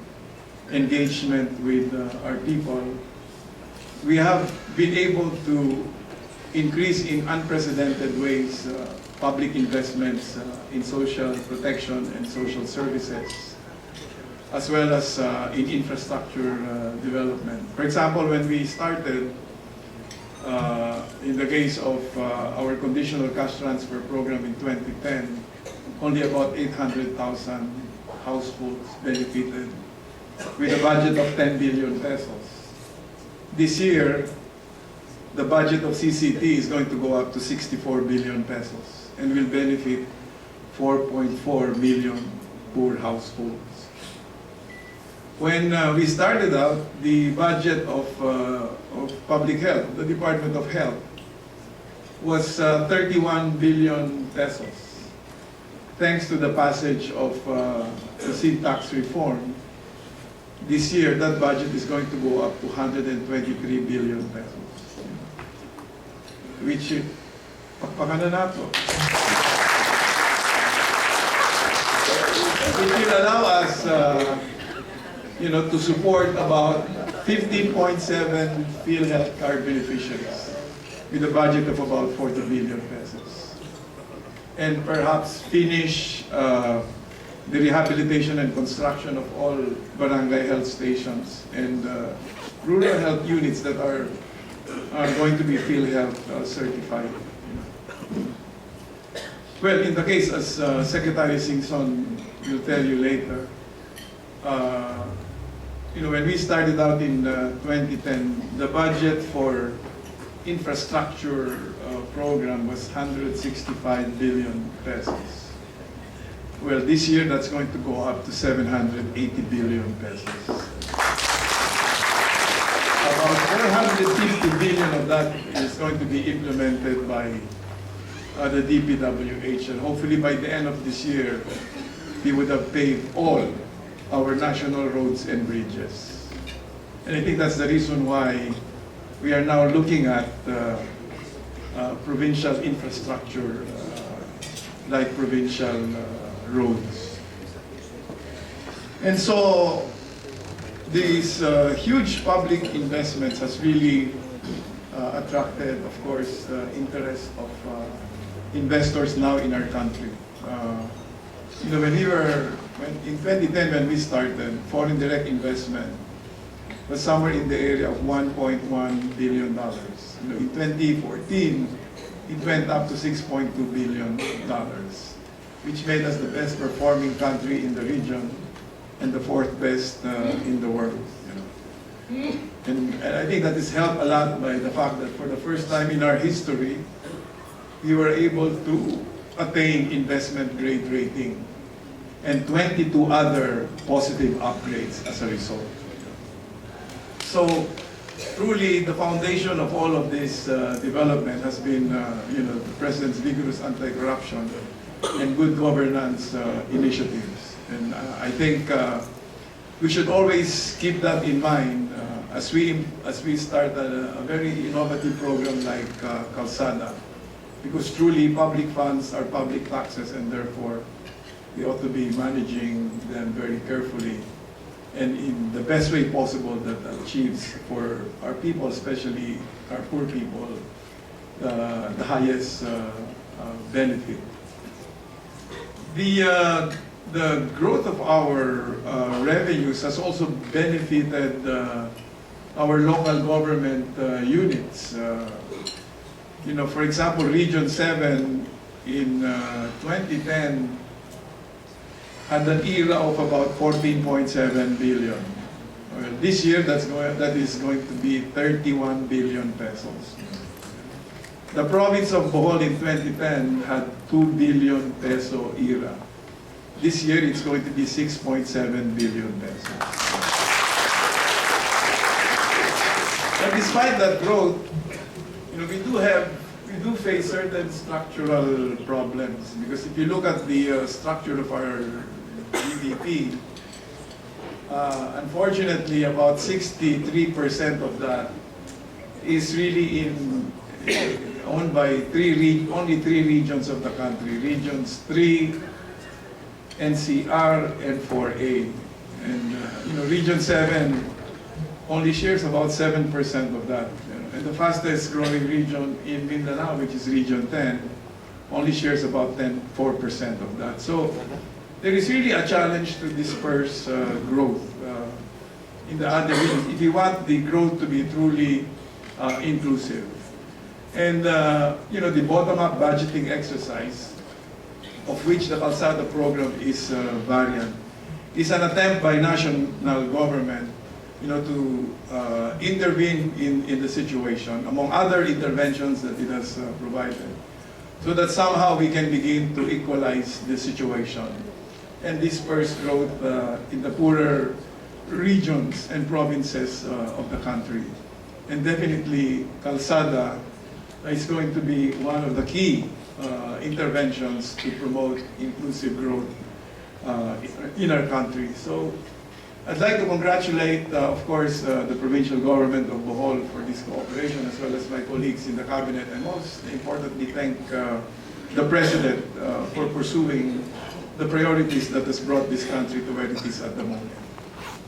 engagement with our people. We have been able to increase in unprecedented ways public investments in social protection and social services, as well as in infrastructure development. For example, when we started, in the case of our conditional cash transfer program in 2010, only about 800,000 households benefited with a budget of 10 billion pesos. This year, the budget of CCT is going to go up to 64 billion pesos and will benefit 4.4 million poor households. When we started out, the budget of public health, the Department of Health, was 31 billion pesos. Thanks to the passage of the seed tax reform, this year that budget is going to go up to 123 billion pesos. Which, pakpakan na nato. Which will allow us to support about 15.7 PhilHealth card beneficiaries with a budget of about 40 billion pesos. And perhaps finish the rehabilitation and construction of all barangay health stations and rural health units that are going to be PhilHealth certified. Well, in the case, as Secretary Singson will tell you later, when we started out in 2010, the budget for infrastructure program was 165 billion pesos. Well, this year that's going to go up to 780 billion pesos. About 450 billion of that is going to be implemented by the DPWH, and hopefully by the end of this year, we would have paved all our national roads and bridges. And I think that's the reason why we are now looking at provincial infrastructure, like provincial roads. And so these huge public investments has really attracted, of course, the interest of investors now in our country. In 2010 when we started, foreign direct investment was somewhere in the area of $1.1 billion. In 2014, it went up to $6.2 billion, which made us the best performing country in the region and the fourth best in the world. And I think that is helped a lot by the fact that for the first time in our history, we were able to attain investment grade rating and 22 other positive upgrades as a result. So truly the foundation of all of this development has been the President's vigorous anti-corruption and good governance initiatives. And I think we should always keep that in mind as we start a very innovative program like Kalsada, because truly public funds are public taxes, and therefore we ought to be managing them very carefully and in the best way possible that achieves for our people, especially our poor people, the highest benefit. The growth of our revenues has also benefited our local government units. For example, Region 7 in 2010 had an era of about 14.7 billion. This year, that is going to be 31 billion pesos. The province of Bohol in 2010 had 2 billion peso era. This year, it's going to be 6.7 billion pesos. But despite that growth, we do face certain structural problems, because if you look at the structure of our GDP, unfortunately about 63% of that is really owned by only three regions of the country, regions 3, NCR, and 4A. And region 7 only shares about 7% of that. And the fastest growing region in Mindanao, which is region 10, only shares about 4% of that. So there is really a challenge to disperse growth in the other regions if you want the growth to be truly inclusive. And the bottom-up budgeting exercise, of which the Kalsada program is variant, is an attempt by national government to intervene in the situation, among other interventions that it has provided, so that somehow we can begin to equalize the situation and disperse growth in the poorer regions and provinces of the country. And definitely, Kalsada is going to be one of the key interventions to promote inclusive growth in our country. So I'd like to congratulate, of course, the provincial government of Bohol for this cooperation, as well as my colleagues in the cabinet, and most importantly, thank the President for pursuing the priorities that has brought this country to where it is at the moment.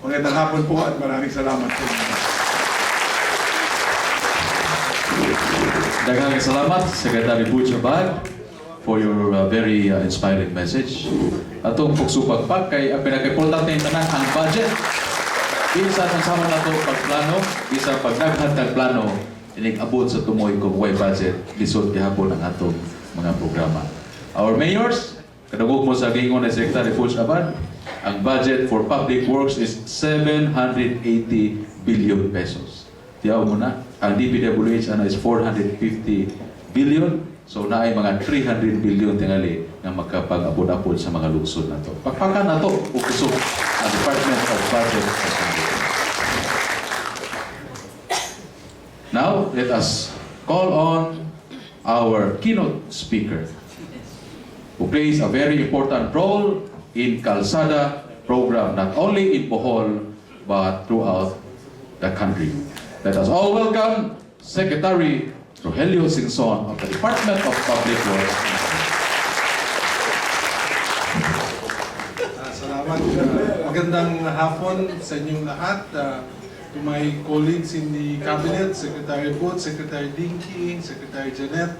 Magandang hapon po at maraming salamat po. Daghang salamat, Secretary Butch Abad, for your very inspiring message. Atong pagsupagpag kay ang pinaka-importante yung tanan ang budget. Bisa ng sama na ito pagplano, bisa pagdaghan ng plano, inig-abot sa tumoy kung way budget, lisod gihapon ang atong mga programa. Our mayors, kadagog mo sa gingon ni Secretary Butch Abad, ang budget for public works is 780 billion pesos. Tiyaw mo na, ang DPWH is 450 billion. So na ay mga 300 billion tingali nga magkapag-abot-abot sa mga lungsod na to. Pakpakan na to, ukusog ang Department of Budget. Now, let us call on our keynote speaker, who plays a very important role in Kalsada program, not only in Bohol, but throughout the country. Let us all welcome Secretary Rogelio Singson of the Department of Public Works. Salamat. Magandang hapon sa inyong lahat. To my colleagues in the Cabinet, Secretary Butch, Secretary Dinky, Secretary Janette,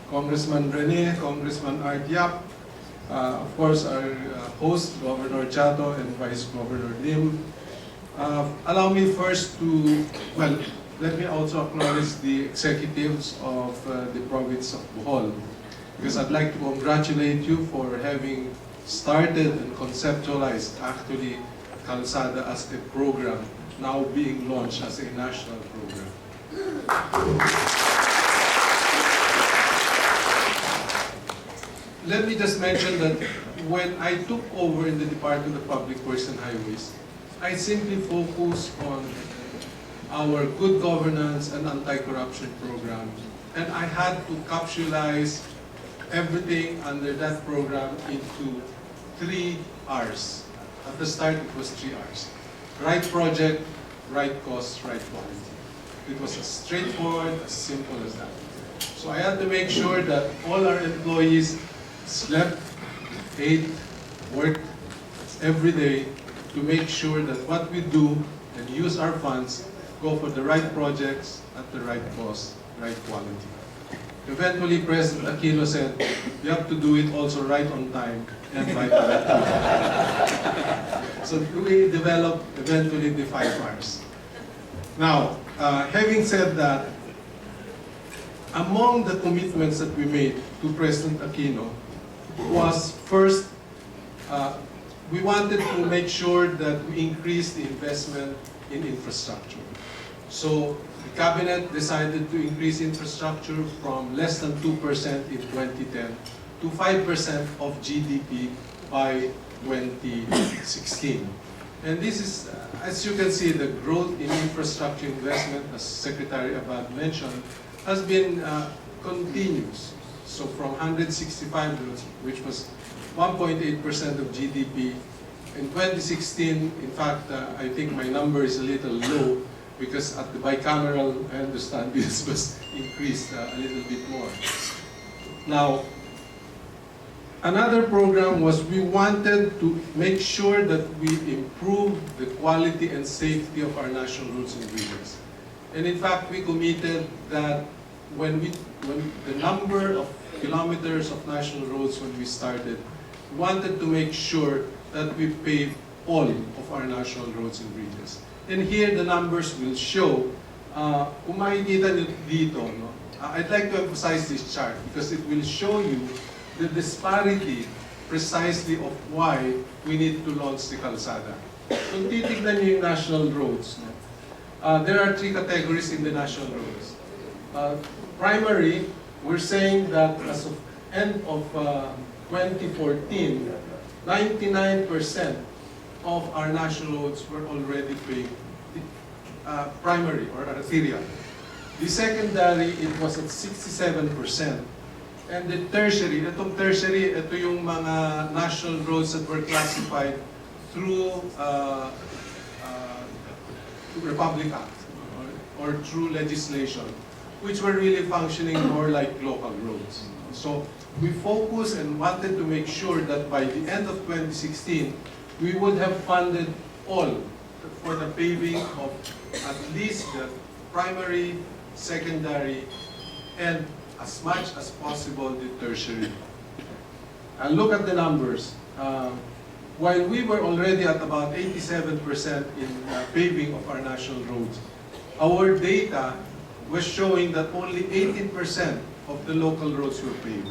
Congressman Rene, Congressman Yap, of course our host, Governor Chatto, and Vice Governor Lim. Allow me first to, let me also acknowledge the executives of the province of Bohol, because I'd like to congratulate you for having started and conceptualized actually Kalsada as a program, now being launched as a national program. Let me just mention that when I took over in the Department of Public Works and Highways, I simply focused on our good governance and anti-corruption program. And I had to capsulize everything under that program into 3 R's. At the start, it was 3 R's. Right project, right cost, right quality. It was as straightforward, as simple as that. So I had to make sure that all our employees slept, ate, worked every day to make sure that what we do and use our funds go for the right projects at the right cost, right quality. Eventually, President Aquino said, you have to do it also right on time and right on time. So we developed eventually the 5 R's. Now, having said that, among the commitments that we made to President Aquino was first, we wanted to make sure that we increase the investment in infrastructure. So the cabinet decided to increase infrastructure from less than 2% in 2010 to 5% of GDP by 2016. And this is, as you can see, the growth in infrastructure investment, as Secretary Abad mentioned, has been continuous. So from 165 billion, which was 1.8% of GDP, in 2016, in fact, I think my number is a little low because at the bicameral, I understand this was increased a little bit more. Now, another program was we wanted to make sure that we improve the quality and safety of our national roads and bridges. And in fact, we committed that when the number of kilometers of national roads when we started, we wanted to make sure that we pave all of our national roads and bridges. And here the numbers will show, kung makikita nyo dito, no? I'd like to emphasize this chart because it will show you the disparity precisely of why we need to launch the Kalsada. kung titignan niyo yung national roads, no? There are three categories in the national roads. Primary, we're saying that as of end of 2014, 99% of our national roads were already paved, primary or arterial. The secondary, it was at 67%. And the tertiary, ito yung mga national roads that were classified through Republic Act or through legislation, which were really functioning more like local roads. So we focused and wanted to make sure that by the end of 2016, we would have funded all for the paving of at least the primary, secondary, and as much as possible the tertiary. And look at the numbers. While we were already at about 87% in paving of our national roads, our data was showing that only 18% of the local roads were paved.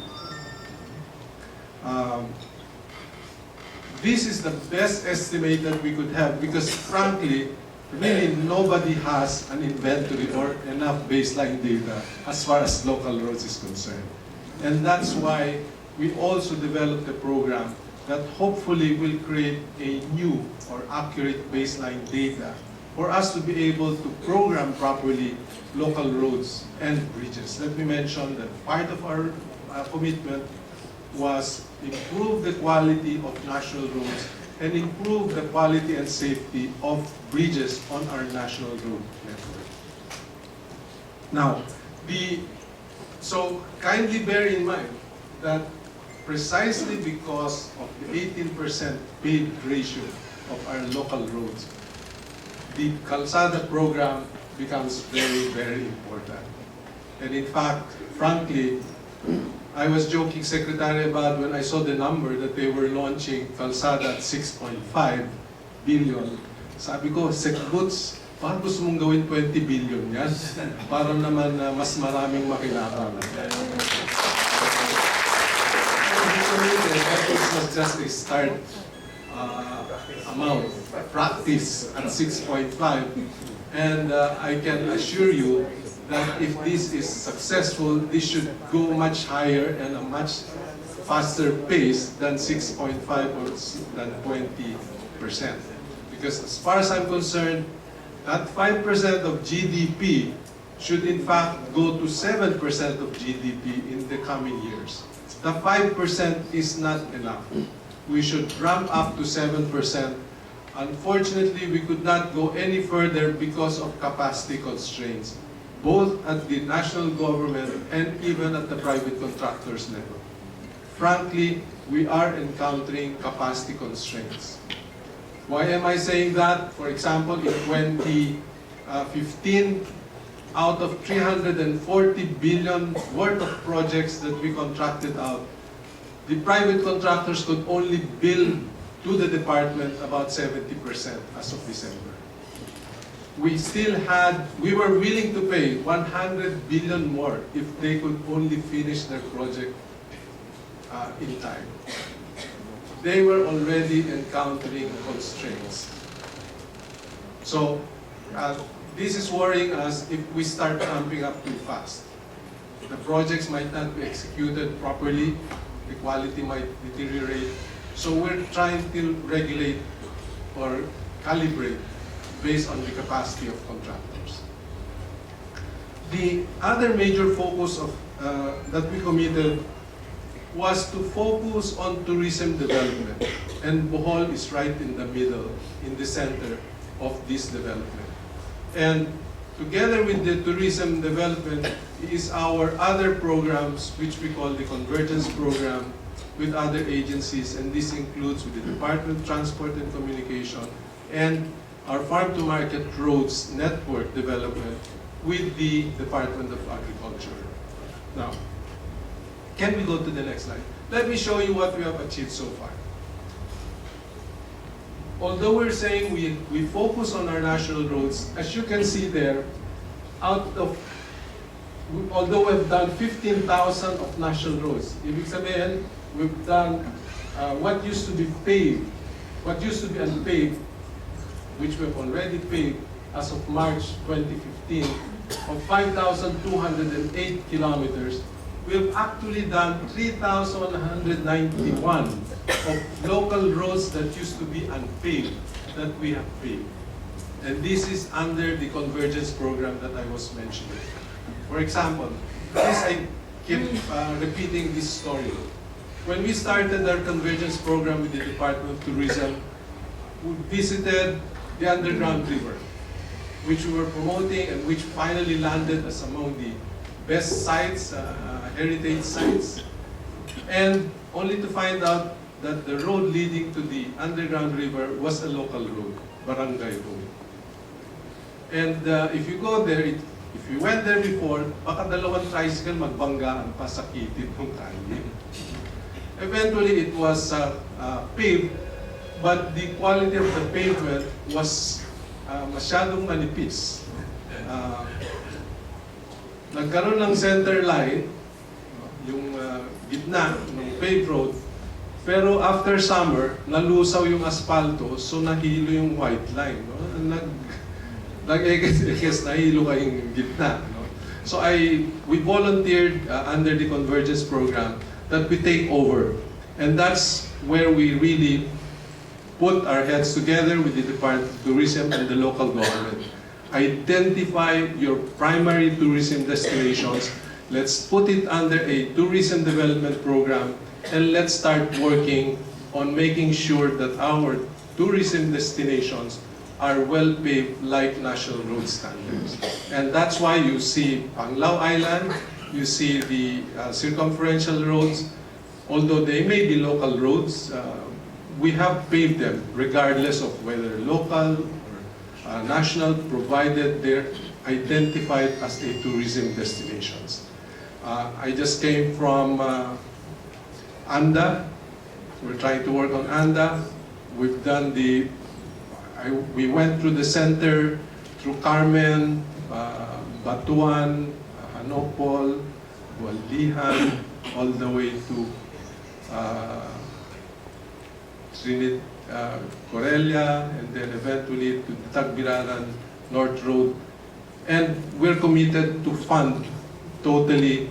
This is the best estimate that we could have because frankly, really nobody has an inventory or enough baseline data as far as local roads is concerned. And that's why we also developed a program that hopefully will create a new or accurate baseline data for us to be able to program properly local roads and bridges. Let me mention that part of our commitment was improve the quality of national roads and improve the quality and safety of bridges on our national road network. Now, so kindly bear in mind that precisely because of the 18% paved ratio of our local roads, the Kalsada program becomes very, very important. And in fact, frankly, I was joking, Secretary Abad, when I saw the number that they were launching Kalsada at 6.5 billion. Sabi ko, Sec Boots, bakit gusto mong gawin 20 billion yan? Para naman mas maraming makinabang. That was just a start amount, practice at 6.5. And I can assure you that if this is successful, this should go much higher and a much faster pace than 6.5 or than 20%. Because as far as I'm concerned, that 5% of GDP should in fact go to 7% of GDP in the coming years. The 5% is not enough. We should ramp up to 7%. Unfortunately, we could not go any further because of capacity constraints, both at the national government and even at the private contractors level. Frankly, we are encountering capacity constraints. Why am I saying that? For example, in 2015, out of 340 billion worth of projects that we contracted out, the private contractors could only bill to the department about 70% as of December. We were willing to pay 100 billion more if they could only finish their project in time. They were already encountering constraints. So this is worrying us if we start ramping up too fast. The projects might not be executed properly, the quality might deteriorate. So we're trying to regulate or calibrate based on the capacity of contractors. The other major focus of that we committed was to focus on tourism development. And Bohol is right in the middle, in the center of this development. And together with the tourism development is our other programs, which we call the Convergence Program, with other agencies, and this includes with the Department of Transport and Communication and our farm-to-market roads network development with the Department of Agriculture. Now, can we go to the next slide? Let me show you what we have achieved so far. Although we're saying we focus on our national roads, as you can see there, although we've done 15,000 of national roads, ibig sabihin, we've done what used to be paved, what used to be unpaved, which we've already paid as of March 2015, of 5,208 kilometers, we've actually done 3,191 of local roads that used to be unpaved that we have paved. And this is under the convergence program that I was mentioning. For example, this I keep repeating this story. When we started our convergence program with the Department of Tourism, we visited the underground river, which we were promoting and which finally landed as among the best sites, heritage sites, and only to find out that the road leading to the underground river was a local road, barangay road. And if you go there, if you went there before, baka dalawang tricycle magbanggaan pa sa kitid ng kalye. Eventually, it was paved, but the quality of the pavement was masyadong manipis. Nagkaroon ng center line, yung gitna ng paved road, pero after summer, nalusaw yung asfalto, so nahilo yung white line. No? Nag-ekes nahilo kayong gitna. No? So we volunteered under the Convergence program that we take over. And that's where we really put our heads together with the Department of Tourism and the local government. Identify your primary tourism destinations. Let's put it under a tourism development program, and let's start working on making sure that our tourism destinations are well paved like national road standards. And that's why you see Panglao Island, you see the circumferential roads, although they may be local roads, we have paved them regardless of whether local or national, provided they're identified as a tourism destinations. I just came from Anda. We're trying to work on Anda. We've done we went through the center, through Carmen, Batuan, Hanopol, Waldihan, all the way to Trinidad, Corelia, and then eventually to Tagbiraran North Road. And we're committed to fund totally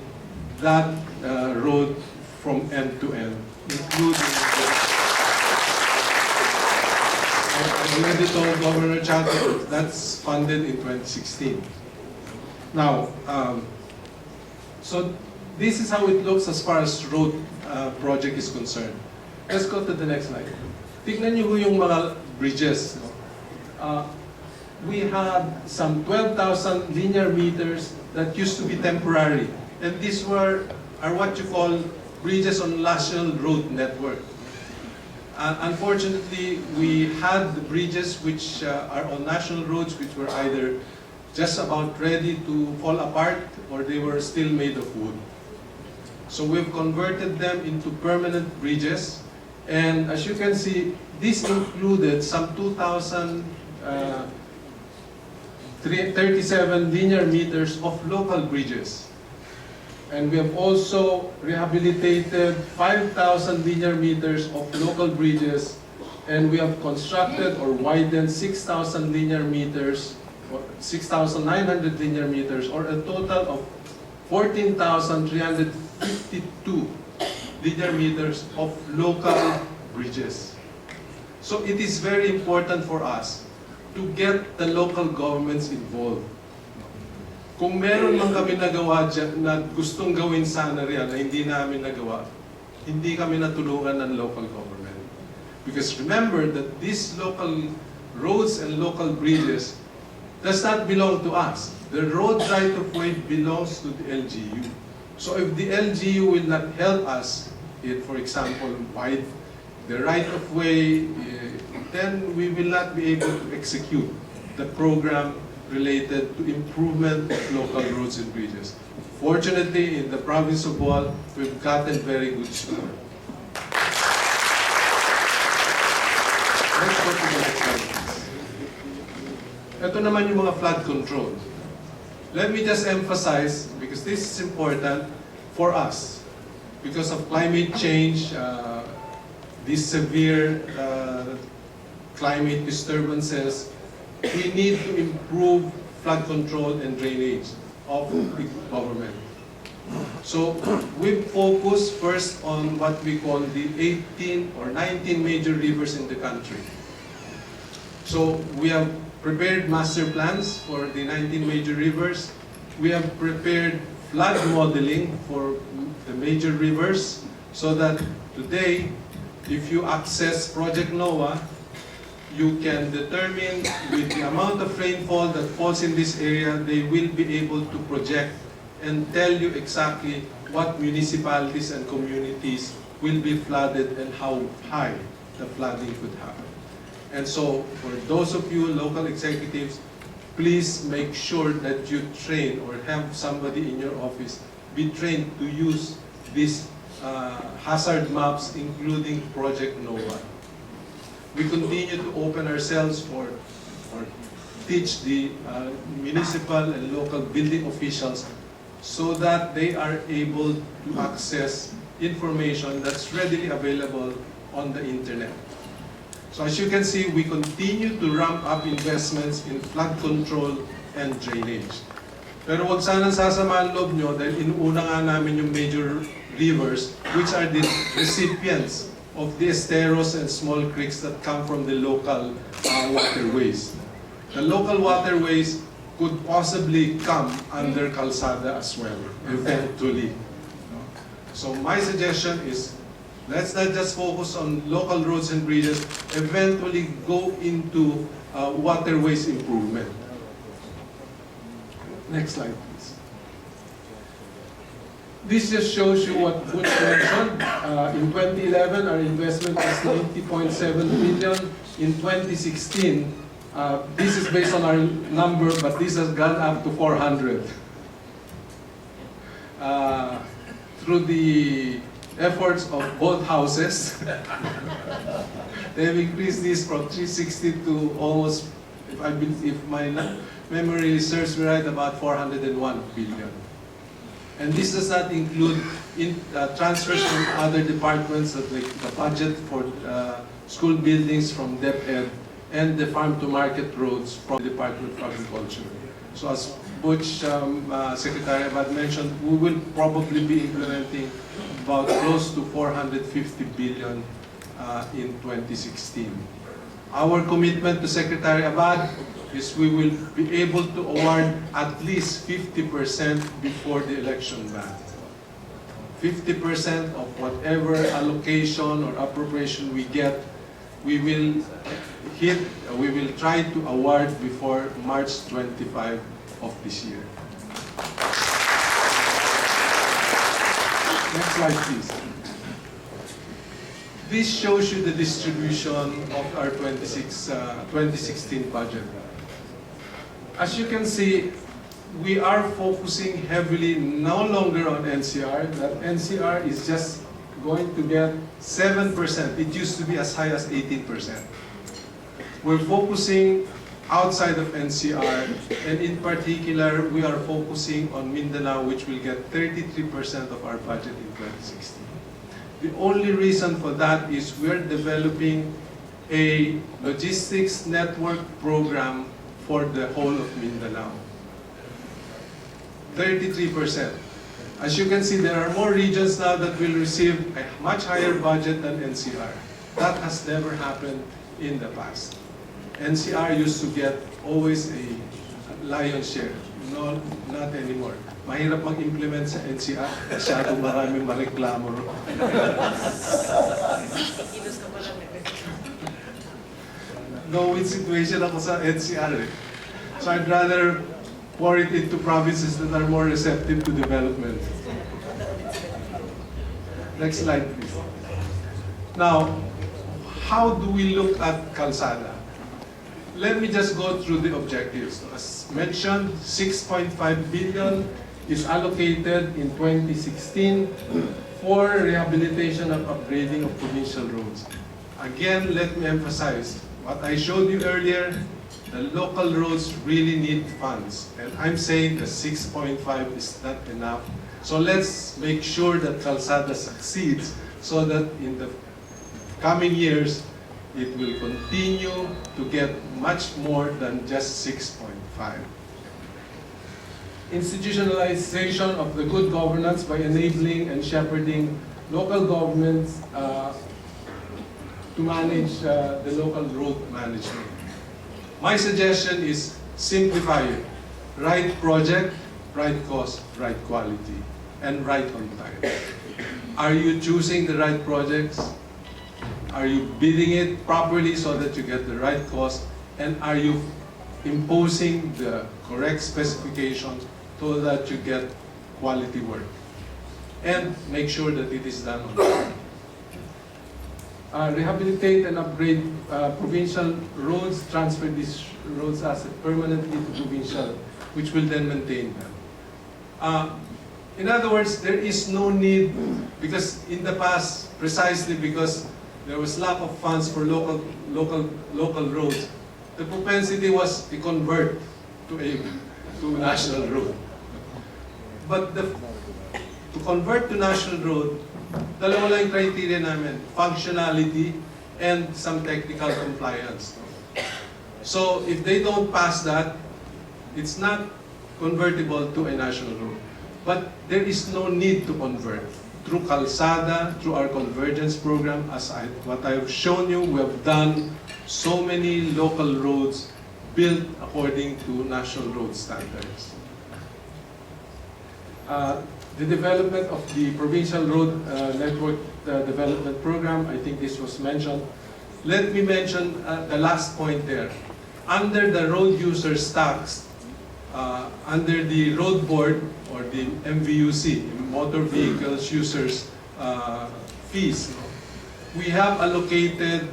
that road from end to end, including I already told Governor Chatto that's funded in 2016. Now, so this is how it looks as far as road project is concerned. Let's go to the next slide. Tignan niyo yung mga bridges. No? We had some 12,000 linear meters that used to be temporary. And these are what you call bridges on national road network. Unfortunately, we had the bridges which are on national roads which were either just about ready to fall apart or they were still made of wood. So we've converted them into permanent bridges. And as you can see, this included some 2,037 linear meters of local bridges. And we have also rehabilitated 5,000 linear meters of local bridges, and we have constructed or widened 6,000 linear meters, or 6,900 linear meters, or a total of 14,352 linear meters of local bridges. So it is very important for us to get the local governments involved. Kung meron man kami nagawa dyan na gustong gawin sana riyan na hindi namin nagawa, hindi kami natulungan ng local government. Because remember that these local roads and local bridges does not belong to us. The road right of way belongs to the LGU. So if the LGU will not help us, for example, widen the right of way, then we will not be able to execute the program related to improvement of local roads and bridges. Fortunately, in the province of Bohol, we've gotten very good support. Let's go to the next slide. Ito naman yung mga flood control. Let me just emphasize, because this is important for us, because of climate change, these severe climate disturbances, we need to improve flood control and drainage of the government. So we focus first on what we call the 18 or 19 major rivers in the country. So we have prepared master plans for the 19 major rivers. We have prepared flood modeling for the major rivers so that today, if you access Project NOAA, you can determine with the amount of rainfall that falls in this area, they will be able to project and tell you exactly what municipalities and communities will be flooded and how high the flooding could happen. And so, for those of you local executives, please make sure that you train or have somebody in your office be trained to use these hazard maps, including Project NOAA. We continue to open ourselves or teach the municipal and local building officials so that they are able to access information that's readily available on the internet. So as you can see, we continue to ramp up investments in flood control and drainage. Pero huwag sanang sasama ang loob nyo dahil inuuna nga namin yung major rivers, which are the recipients of the esteros and small creeks that come from the local waterways. The local waterways could possibly come under Kalsada as well, eventually. So my suggestion is, let's not just focus on local roads and bridges, eventually go into waterways improvement. Next slide, please. This just shows you what Butch mentioned. In 2011, our investment was 90.7 billion. In 2016, this is based on our number, but this has gone up to 400. Through the efforts of both houses, they've increased this from 360 to almost, if my memory serves me right, about 401 billion. And this does not include transfers from other departments, like the budget for school buildings from DepEd and the farm-to-market roads from the Department of Agriculture. So as Butch Secretary Abad mentioned, we will probably be implementing about close to 450 billion in 2016. Our commitment to Secretary Abad is we will be able to award at least 50% before the election ban. 50% of whatever allocation or appropriation we get, we will try to award before March 25 of this year. Next slide, please. This shows you the distribution of our 2016 budget. As you can see, we are focusing heavily no longer on NCR. That NCR is just going to get 7%. It used to be as high as 18%. We're focusing outside of NCR, and in particular, we are focusing on Mindanao, which will get 33% of our budget in 2016. The only reason for that is we're developing a logistics network program for the whole of Mindanao. 33%. As you can see, there are more regions now that will receive a much higher budget than NCR. That has never happened in the past. NCR used to get always a lion's share. No, not anymore. Mahirap mag-implement sa NCR. Masyadong maraming mareklamo. No-win situation ako sa NCR. So I'd rather pour it into provinces that are more receptive to development. Next slide, please. Now, how do we look at Kalsada? Let me just go through the objectives. As mentioned, 6.5 billion is allocated in 2016 for rehabilitation and upgrading of provincial roads. Again, let me emphasize, what I showed you earlier, the local roads really need funds. And I'm saying the 6.5 is not enough. So let's make sure that Kalsada succeeds so that in the coming years, it will continue to get much more than just 6.5. Institutionalization of the good governance by enabling and shepherding local governments to manage the local road management. My suggestion is simplify it. Right project, right cost, right quality, and right on time. Are you choosing the right projects? Are you bidding it properly so that you get the right cost? And are you imposing the correct specifications so that you get quality work? And make sure that it is done on time. Rehabilitate and upgrade provincial roads, transfer these roads asset permanently to provincial, which will then maintain them. In other words, there is no need, because in the past, precisely because there was lack of funds for local roads, the propensity was to convert to national road. But to convert to national road, dalawa lang yung criteria namin, functionality and some technical compliance. So if they don't pass that, it's not convertible to a national road. But there is no need to convert. Through Kalsada, through our convergence program, what I've shown you, we have done so many local roads built according to national road standards. The development of the provincial road network development program, I think this was mentioned. Let me mention the last point there. Under the road users tax, under the road board or the MVUC, motor vehicles users fees, we have allocated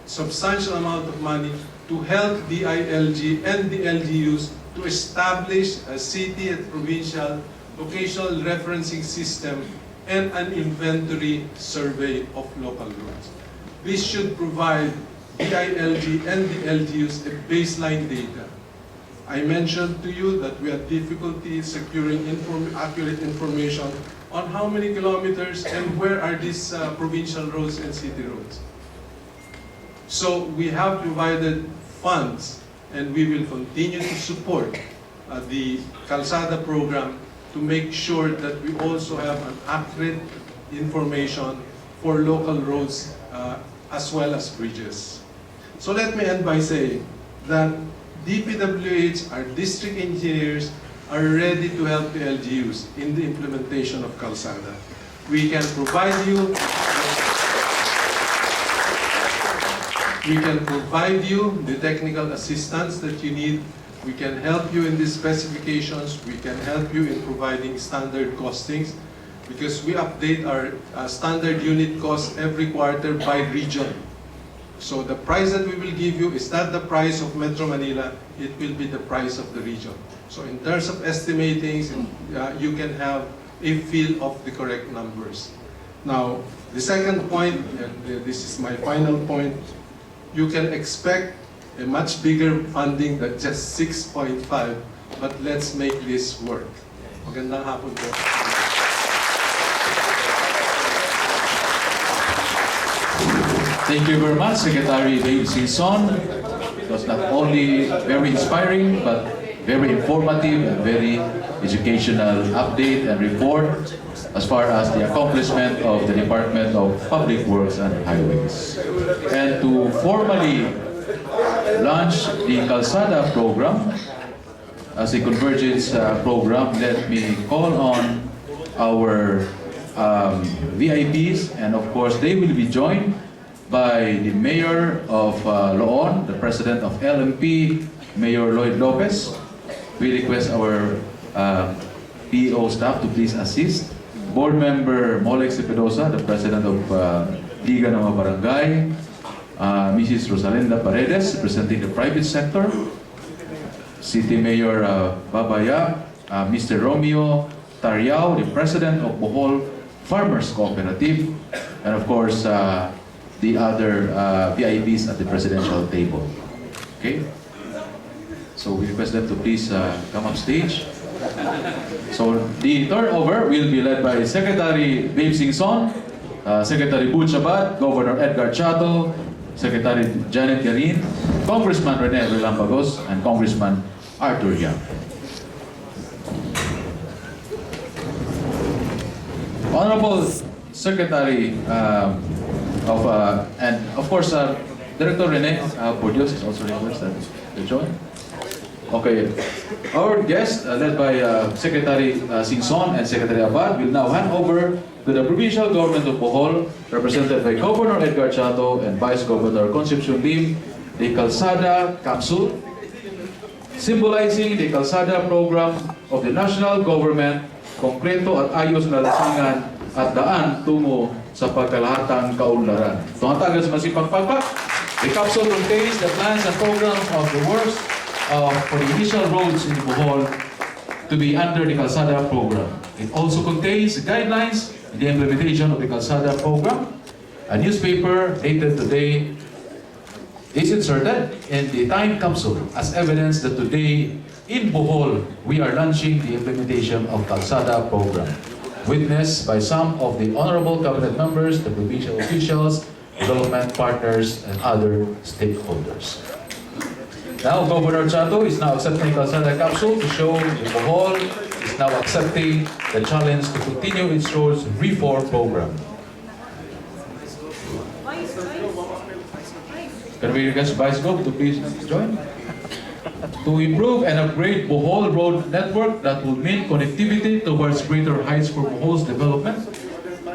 substantial amount of money to help DILG and the LGUs to establish a city and provincial locational referencing system and an inventory survey of local roads. This should provide DILG and the LGUs a baseline data. I mentioned to you that we had difficulty securing accurate information on how many kilometers and where are these provincial roads and city roads. So we have provided funds and we will continue to support the Kalsada program to make sure that we also have an accurate information for local roads as well as bridges. So let me end by saying that DPWH, our district engineers, are ready to help the LGUs in the implementation of Kalsada. We can provide you the technical assistance that you need. We can help you in the specifications. We can help you in providing standard costings because we update our standard unit cost every quarter by region. So the price that we will give you is not the price of Metro Manila, it will be the price of the region. So in terms of estimating, you can have a feel of the correct numbers. Now, the second point, and this is my final point, you can expect a much bigger funding than just 6.5, but let's make this work. Magandang hapon po. Thank you very much, Secretary Rogelio Singson. It was not only very inspiring, but very informative and very educational update and report as far as the accomplishment of the Department of Public Works and Highways. And to formally launch the Kalsada program as a convergence program, let me call on our VIPs, and of course they will be joined by the Mayor of Loon, the President of LMP, Mayor Lloyd Lopez. We request our PO staff to please assist. Board Member Molex Cepedosa, the President of Liga ng mga Barangay, Mrs. Rosalinda Paredes, representing the private sector, City Mayor Babaya, Mr. Romeo Tariao, the President of Bohol Farmers Cooperative, and of course, the other VIPs at the presidential table. Okay? So we request them to please come up stage. So the turnover will be led by Secretary Rogelio Singson, Secretary Butch Abad, Governor Edgar Chatto, Secretary Janette Garin, Congressman Rene Relampagos, and Congressman Arthur Yang. Honorable Secretary and of course Director Rene Bordios is also requested to join. Okay, our guest led by Secretary Singson and Secretary Abad will now hand over to the provincial government of Bohol, represented by Governor Edgar Chatto and Vice Governor Concepcion Lim, the Kalsada capsule, symbolizing the Kalsada program of the national government, Konkreto at Ayos na Lansangan at Daan Tungo sa Pangkalahatang Kaunlaran. Tumatagal sa masipang pagpak. The capsule contains the plans and programs of the works for the initial roads in Bohol to be under the Kalsada program. It also contains guidelines in the implementation of the Kalsada program. A newspaper dated today is inserted in the time capsule as evidence that today in Bohol we are launching the implementation of Kalsada program, witnessed by some of the honorable cabinet members, the provincial officials, development partners, and other stakeholders. Now, Governor Chatto is now accepting Kalsada capsule to show that Bohol is now accepting the challenge to continue its roads reform program. Can we request Vice Gov to please join? To improve and upgrade Bohol road network that will mean connectivity towards greater heights for Bohol's development.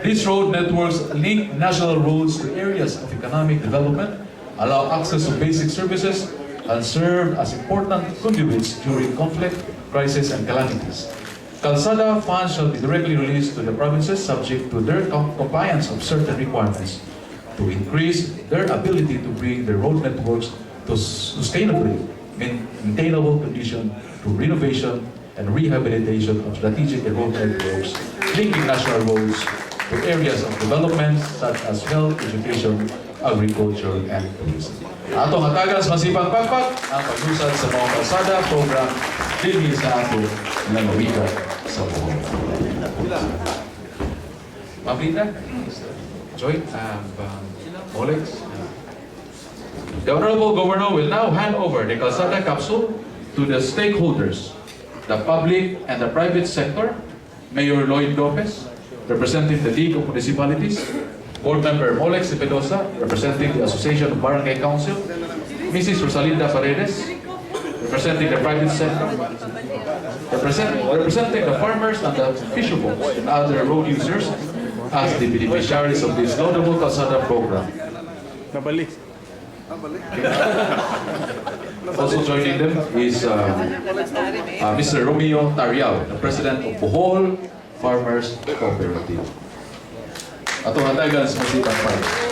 These road networks link national roads to areas of economic development, allow access to basic services, and serve as important conduits during conflict, crisis, and calamities. Kalsada funds shall be directly released to the provinces subject to their compliance of certain requirements to increase their ability to bring their road networks to sustainably maintainable condition through renovation and rehabilitation of strategic road networks linking national roads to areas of development such as health, education, agriculture, and tourism. Atong hatagan sa masipang pagpag ang pag-usad sa mga kalsada program dinhi sa ato nga lugar sa Bohol. Ma'am Joy, Molex. The Honorable Governor will now hand over the Kalsada capsule to the stakeholders, the public and the private sector, Mayor Lloyd Lopez, representing the League of Municipalities, Board Member Molex Pedosa, representing the Association of Barangay Council, Mrs. Rosalinda Paredes, representing the private sector, representing the farmers and the fisherfolk and other road users as the beneficiaries of this laudable Kalsada program. Also joining them is Mr. Romeo Tariao, the President of Bohol Farmers Cooperative. Atong hatagan sa masipang pagpag.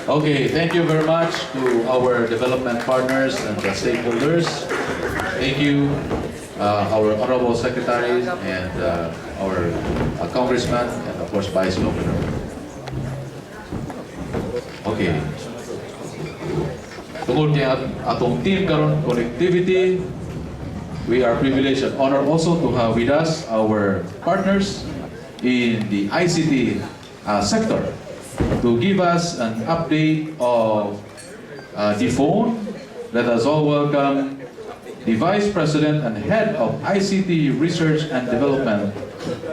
Okay, thank you very much to our development partners and the stakeholders. Thank you, our honorable secretaries and our congressman and of course Vice Governor. Okay. Tungkol niya atong team karon connectivity, we are privileged and honored also to have with us our partners in the ICT sector to give us an update of the phone. Let us all welcome the Vice President and Head of ICT Research and Development.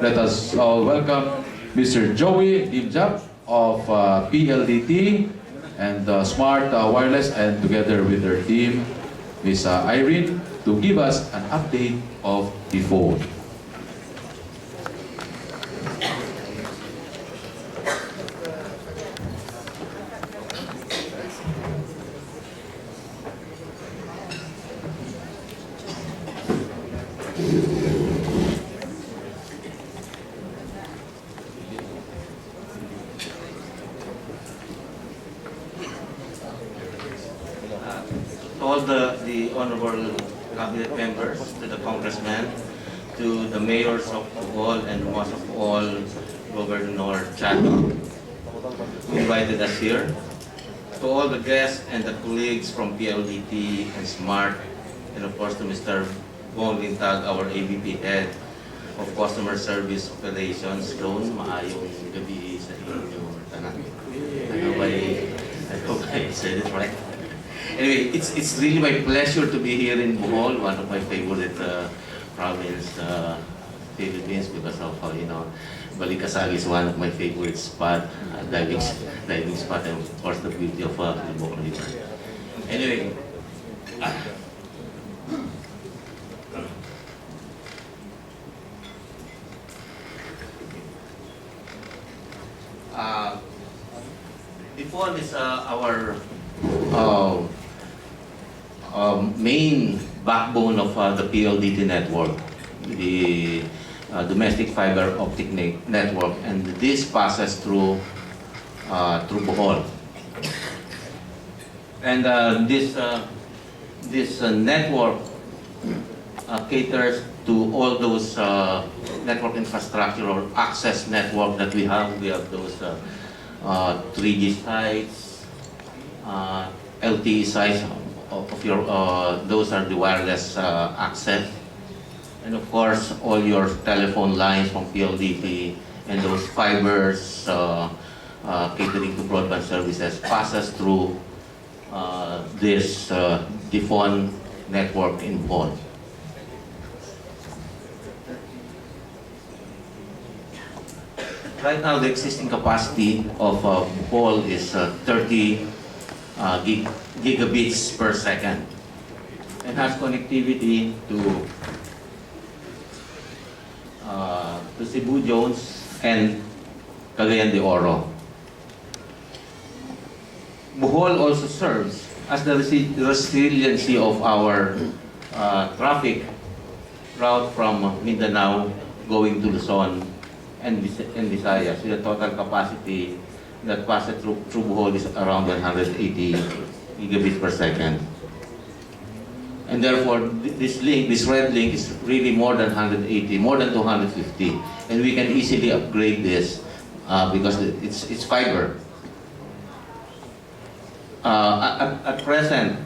Let us all welcome Mr. Joey Dimjap of PLDT and Smart Wireless, and together with their team, Ms. Irene, to give us an update of the phone. All the honorable cabinet members, to the congressmen, to the mayors of Bohol, and most of all, Governor Chatto, who invited us here. To all the guests and the colleagues from PLDT and SMART, and of course to Mr. Bong Lintag, our AVP Head of Customer Service Operations. Doon, maayong gabi sa inyo. I hope I said it right. Anyway, it's really my pleasure to be here in Bohol, one of my favorite province, Philippines, because of, Balikasag is one of my favorite spot, diving spot, and of course the beauty of the Bohol River. Anyway, before this, our main backbone of the PLDT network, the domestic fiber optic network, and this passes through Bohol. And this network caters to all those network infrastructure or access network that we have. We have those 3G sites, LTE sites of your, those are the wireless access. And of course, all your telephone lines from PLDT and those fibers catering to broadband services passes through this DPWH network in Bohol. Right now, the existing capacity of Bohol is 30 gigabits per second and has connectivity to Cebu Jones and Cagayan de Oro. Bohol also serves as the resiliency of our traffic route from Mindanao going to Luzon and Visayas. The total capacity that passes through Bohol is around 180 gigabits per second. And therefore, this red link is really more than 180, more than 250. And we can easily upgrade this because it's fiber. At present,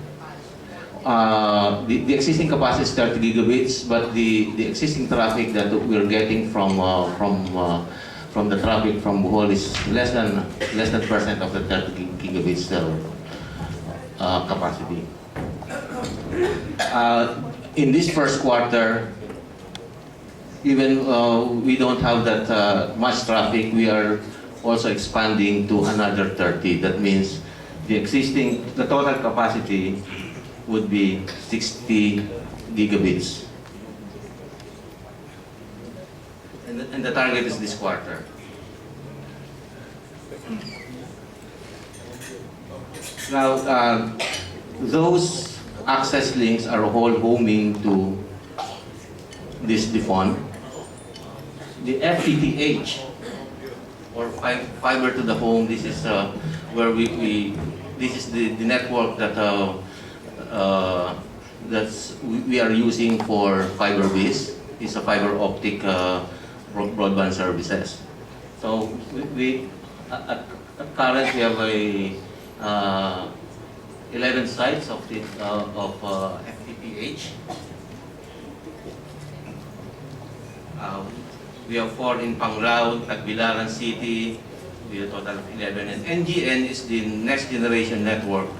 the existing capacity is 30 gigabits, but the existing traffic that we're getting from the traffic from Bohol is less than percent of the 30 gigabits capacity. In this first quarter, even we don't have that much traffic, we are also expanding to another 30. That means the total capacity would be 60 gigabits. And the target is this quarter. Now, those access links are all homing to this DPWH. The FTTH, or fiber to the home, this is where this is the network that we are using for fiber base. It's a fiber optic broadband services. So at current we have 11 sites of FTTH. We have 4 in Panglao, Tagbilaran City, with a total of 11. And NGN is the next generation network.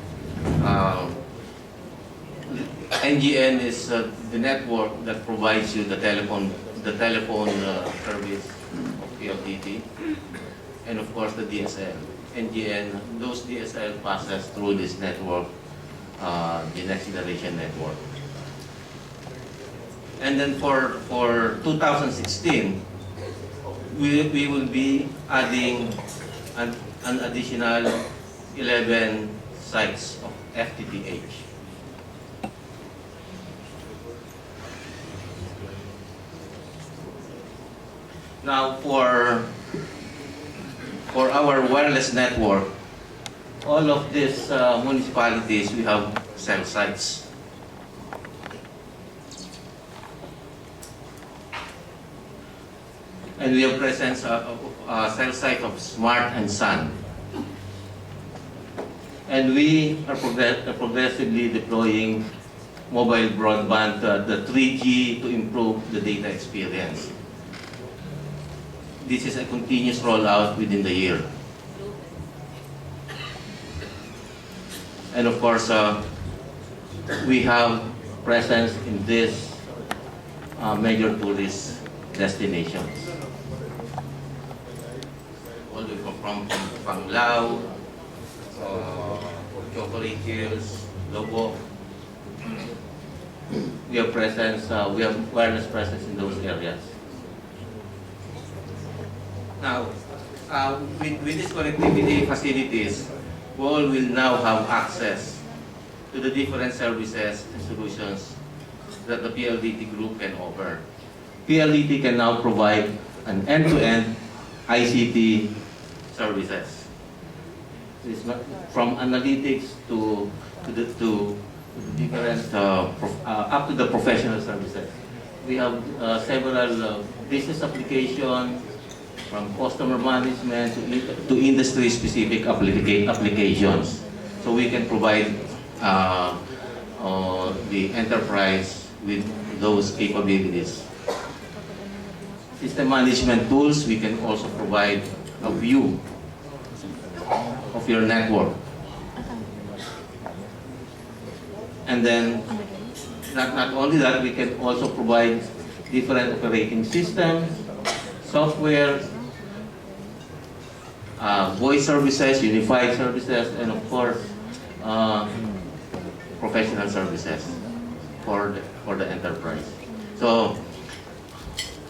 NGN is the network that provides you the telephone service of PLDT, and of course the DSL. NGN, those DSL passes through this network, the next generation network. And then for 2016, we will be adding an additional 11 sites of FTTH. Now for our wireless network, all of these municipalities, we have cell sites. And we have presence cell site of Smart and Sun. And we are progressively deploying mobile broadband, the 3G, to improve the data experience. This is a continuous rollout within the year. And of course, we have presence in these major tourist destinations. All the way from Panglao, Chocolate Hills, Lobo. We have presence, we have wireless presence in those areas. Now, with these connectivity facilities, Bohol will now have access to the different services and solutions that the PLDT group can offer. PLDT can now provide an end-to-end ICT services. It's not, from analytics to different up to the professional services. We have several business applications, from customer management to industry-specific applications. So we can provide the enterprise with those capabilities. System management tools, we can also provide a view of your network. And then, not only that, we can also provide different operating systems, software, voice services, unified services, and of course, professional services for the enterprise. So,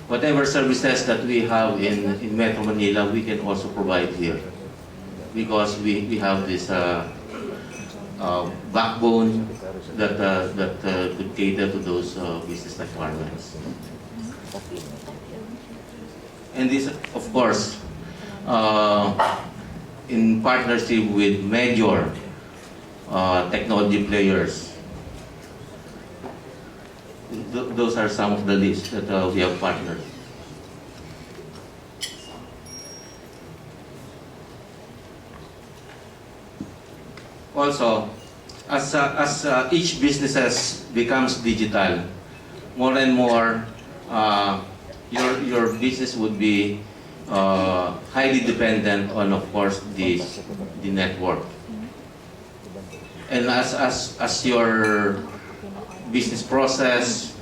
whatever services that we have in Metro Manila, we can also provide here, because we have this backbone that could cater to those business requirements. And this, of course, in partnership with major technology players. Those are some of the lists that we have partnered. Also, as each business becomes digital, more and more your business would be highly dependent on, of course, the network. And as your business process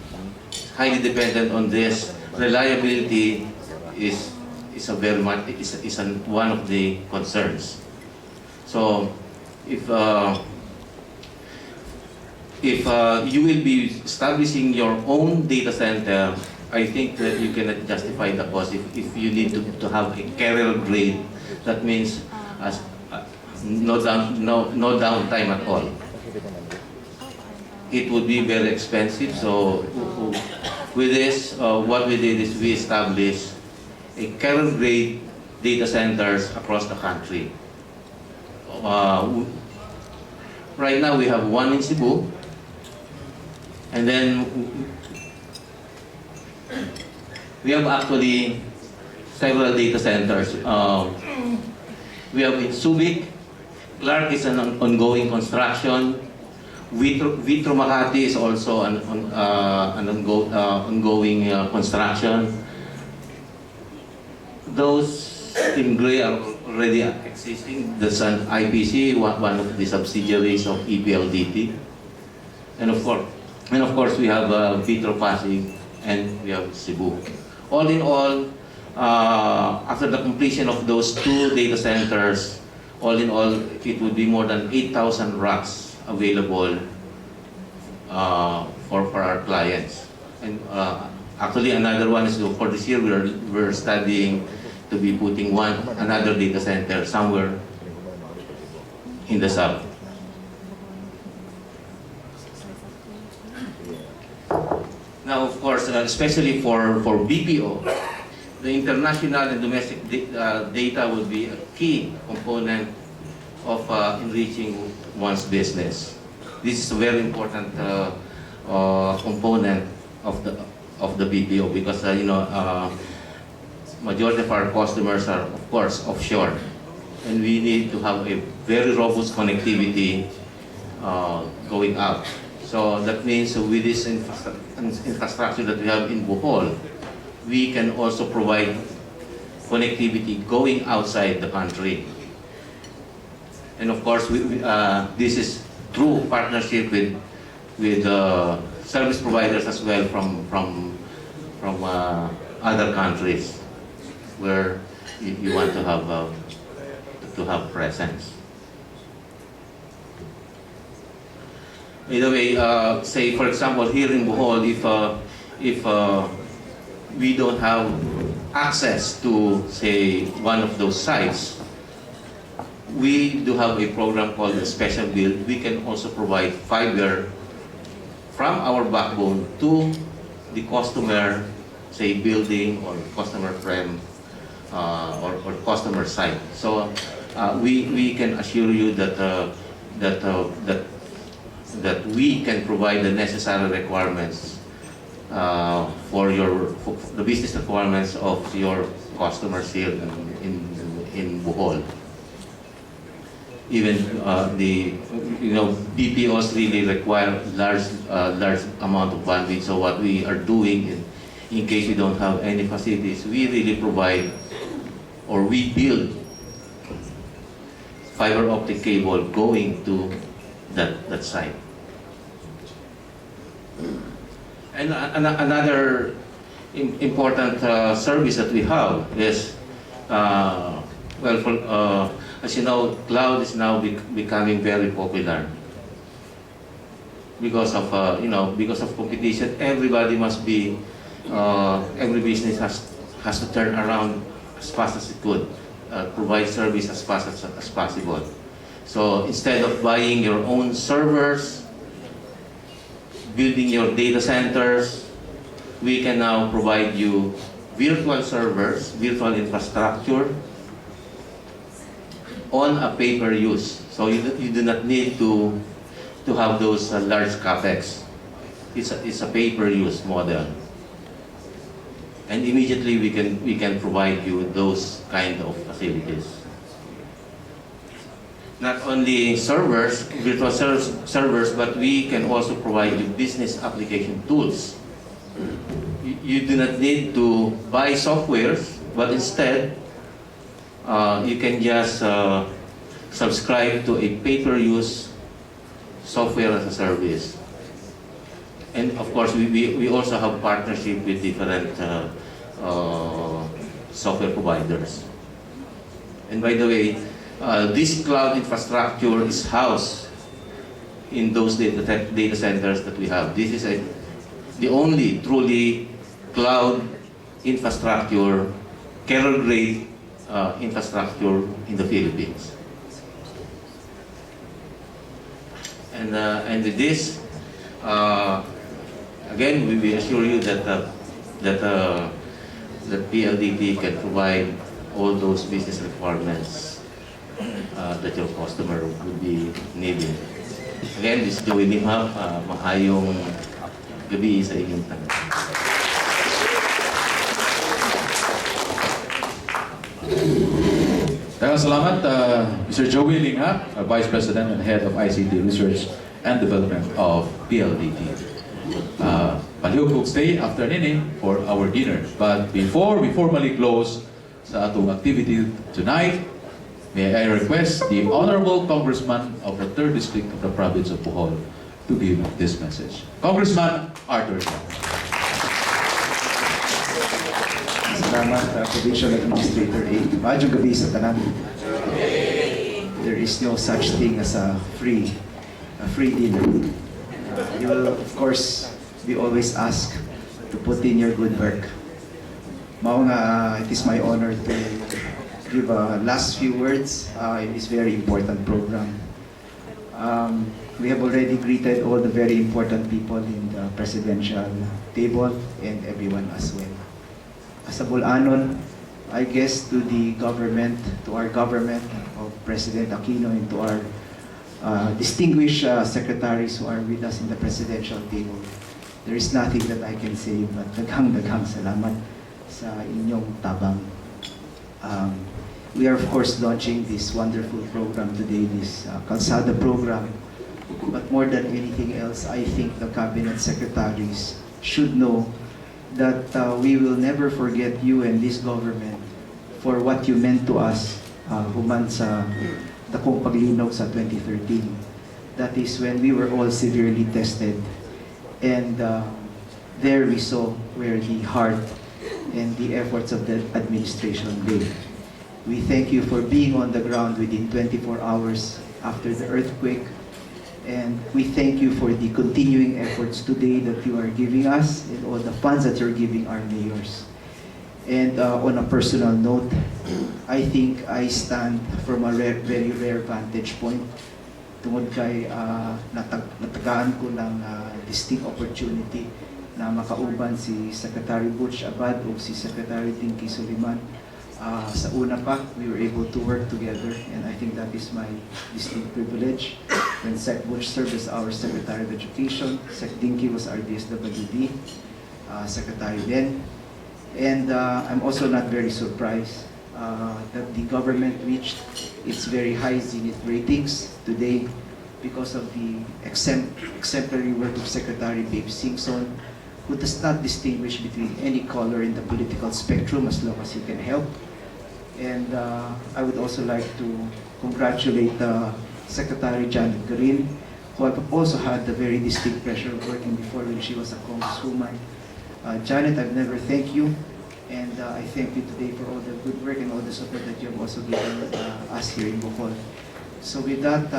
highly dependent on this, reliability is one of the concerns. So if you will be establishing your own data center, I think that you cannot justify the cost if you need to have a carrier grade. That means no downtime at all. It would be very expensive. So with this, what we did is we established a carrier grade data centers across the country. Right now we have one in Cebu, and then we have actually several data centers. We have in Subic, Clark is an ongoing construction. Vitro Makati is also an ongoing construction. Those in gray are already existing. There's an IPC, one of the subsidiaries of EPLDT, and of course we have Vitro Pasig, and we have Cebu. All in all, after the completion of those two data centers, all in all, it would be more than 8,000 racks available for our clients. And actually, another one is for this year. We're studying to be putting another data center somewhere in the south. Now, of course, especially for BPO, the international and domestic data will be a key component of enriching one's business. This is a very important component of the BPO, because majority of our customers are, of course, offshore. And we need to have a very robust connectivity going out. So that means with this infrastructure that we have in Bohol, we can also provide connectivity going outside the country. And of course, this is through partnership with service providers as well from other countries where you want to have presence. By the way, say for example here in Bohol, if we don't have access to say one of those sites, we do have a program called the Special Build. We can also provide fiber from our backbone to the customer, say building or customer frame or customer site. So we can assure you that that we can provide the necessary requirements for the business requirements of your customers here in Bohol. Even BPOs really require large amount of bandwidth. So what we are doing in case we don't have any facilities, we really provide or we build fiber optic cable going to that site. And another important service that we have is, as you know, cloud is now becoming very popular because of because of competition. Everybody must be, every business has to turn around as fast as it could, provide service as fast as possible. So instead of buying your own servers, building your data centers, we can now provide you virtual servers, virtual infrastructure on a pay-per-use. So you do not need to have those large capex. It's a pay-per-use model, and immediately we can provide you those kind of facilities. Not only servers, virtual servers, but we can also provide you business application tools. You do not need to buy softwares, but instead you can just subscribe to a pay-per-use software as a service. And of course, we also have partnership with different software providers. And by the way, this cloud infrastructure is housed in those data centers that we have. This is the only truly cloud infrastructure, carrier-grade infrastructure in the Philippines. And with this, again, we assure you that PLDT can provide all those business requirements that your customer would be needing. Again, this is Joey Lim. Mahayong gabi sa inyong tanong. Salamat, Mr. Joey Lingha, Vice President and Head of ICT Research and Development of PLDT. Palihog kong stay after nini for our dinner. But before we formally close sa atong activity tonight, may I request the Honorable Congressman of the 3rd District of the Province of Bohol to give this message. Congressman Arthur. Salamat, Provincial Administrator A. Maayong gabi sa tanan. There is no such thing as a free dinner. You will, of course, be always asked to put in your good work. Mao nga, it is my honor to give last few words in this very important program. We have already greeted all the very important people in the presidential table and everyone as well. As a Bulanon, I guess to the government, to our government of President Aquino and to our distinguished secretaries who are with us in the presidential table, there is nothing that I can say but daghang salamat sa inyong tabang. We are of course launching this wonderful program today, this Kalsada program. But more than anything else, I think the cabinet secretaries should know that we will never forget you and this government for what you meant to us human sa dakong paglinaw sa 2013. That is when we were all severely tested. And there we saw where the heart and the efforts of the administration lay. We thank you for being on the ground within 24 hours after the earthquake. And we thank you for the continuing efforts today that you are giving us and all the funds that you're giving our mayors. And on a personal note, I think I stand from a very rare vantage point. Tungod kay natagaan ko ng distinct opportunity na makauban si Secretary Butch Abad o si Secretary Dinky Soliman. Sa una pa, we were able to work together, and I think that is my distinct privilege. When Sec Butch served as our Secretary of Education, Sec Dinky was our DSWD Secretary then. And I'm also not very surprised that the government reached its very high Zenith ratings today because of the exemplary work of Secretary Babe Singson, who does not distinguish between any color in the political spectrum as long as he can help. And I would also like to congratulate Secretary Janette Garin, who I've also had the very distinct pleasure of working before when she was a congresswoman. Janet, I've never thanked you, and I thank you today for all the good work and all the support that you have also given us here in Bohol. So with that,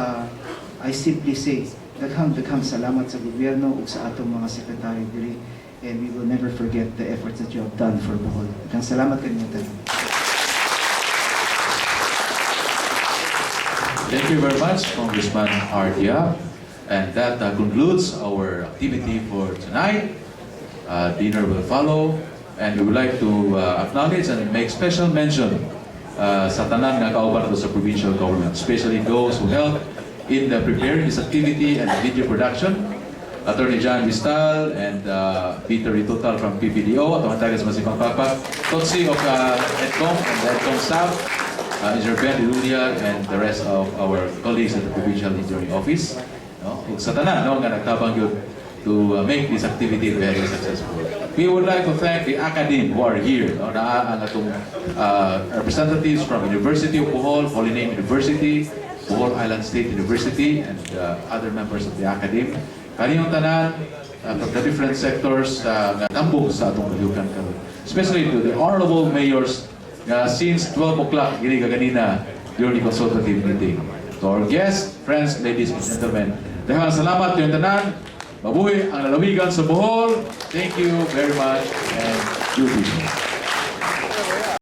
I simply say, daghang salamat sa gobyerno ug sa atong mga sekretary diri, and we will never forget the efforts that you have done for Bohol. Daghang salamat kaniyong tanan. Thank you very much, Congressman Ardia. And that concludes our activity for tonight. Dinner will follow. And we would like to acknowledge and make special mention sa tanan nga kauban nato sa provincial government, especially those who helped in preparing this activity and video production. Attorney John Vistal and Peter Ritotal from PPDO, at ang tagas masipang papak, Totsi of EDCOM and the EDCOM staff, Engineer Ben Irulia, and the rest of our colleagues at the Provincial Engineering Office. No? Sa tanan, no, nga nagtabang yun to make this activity very successful. We would like to thank the academics who are here. No? Ang atong representatives from University of Bohol, Holy Name University, Bohol Island State University, and other members of the academy. Kaniyong tanan from the different sectors nga tambong sa atong kalihukan karon. Especially to the honorable mayors since 12 o'clock gini kaganina during the consultative meeting. To our guests, friends, ladies and gentlemen, daghang salamat kayong tanan. Mabuhay ang lalawigan sa Bohol. Thank you very much and good evening.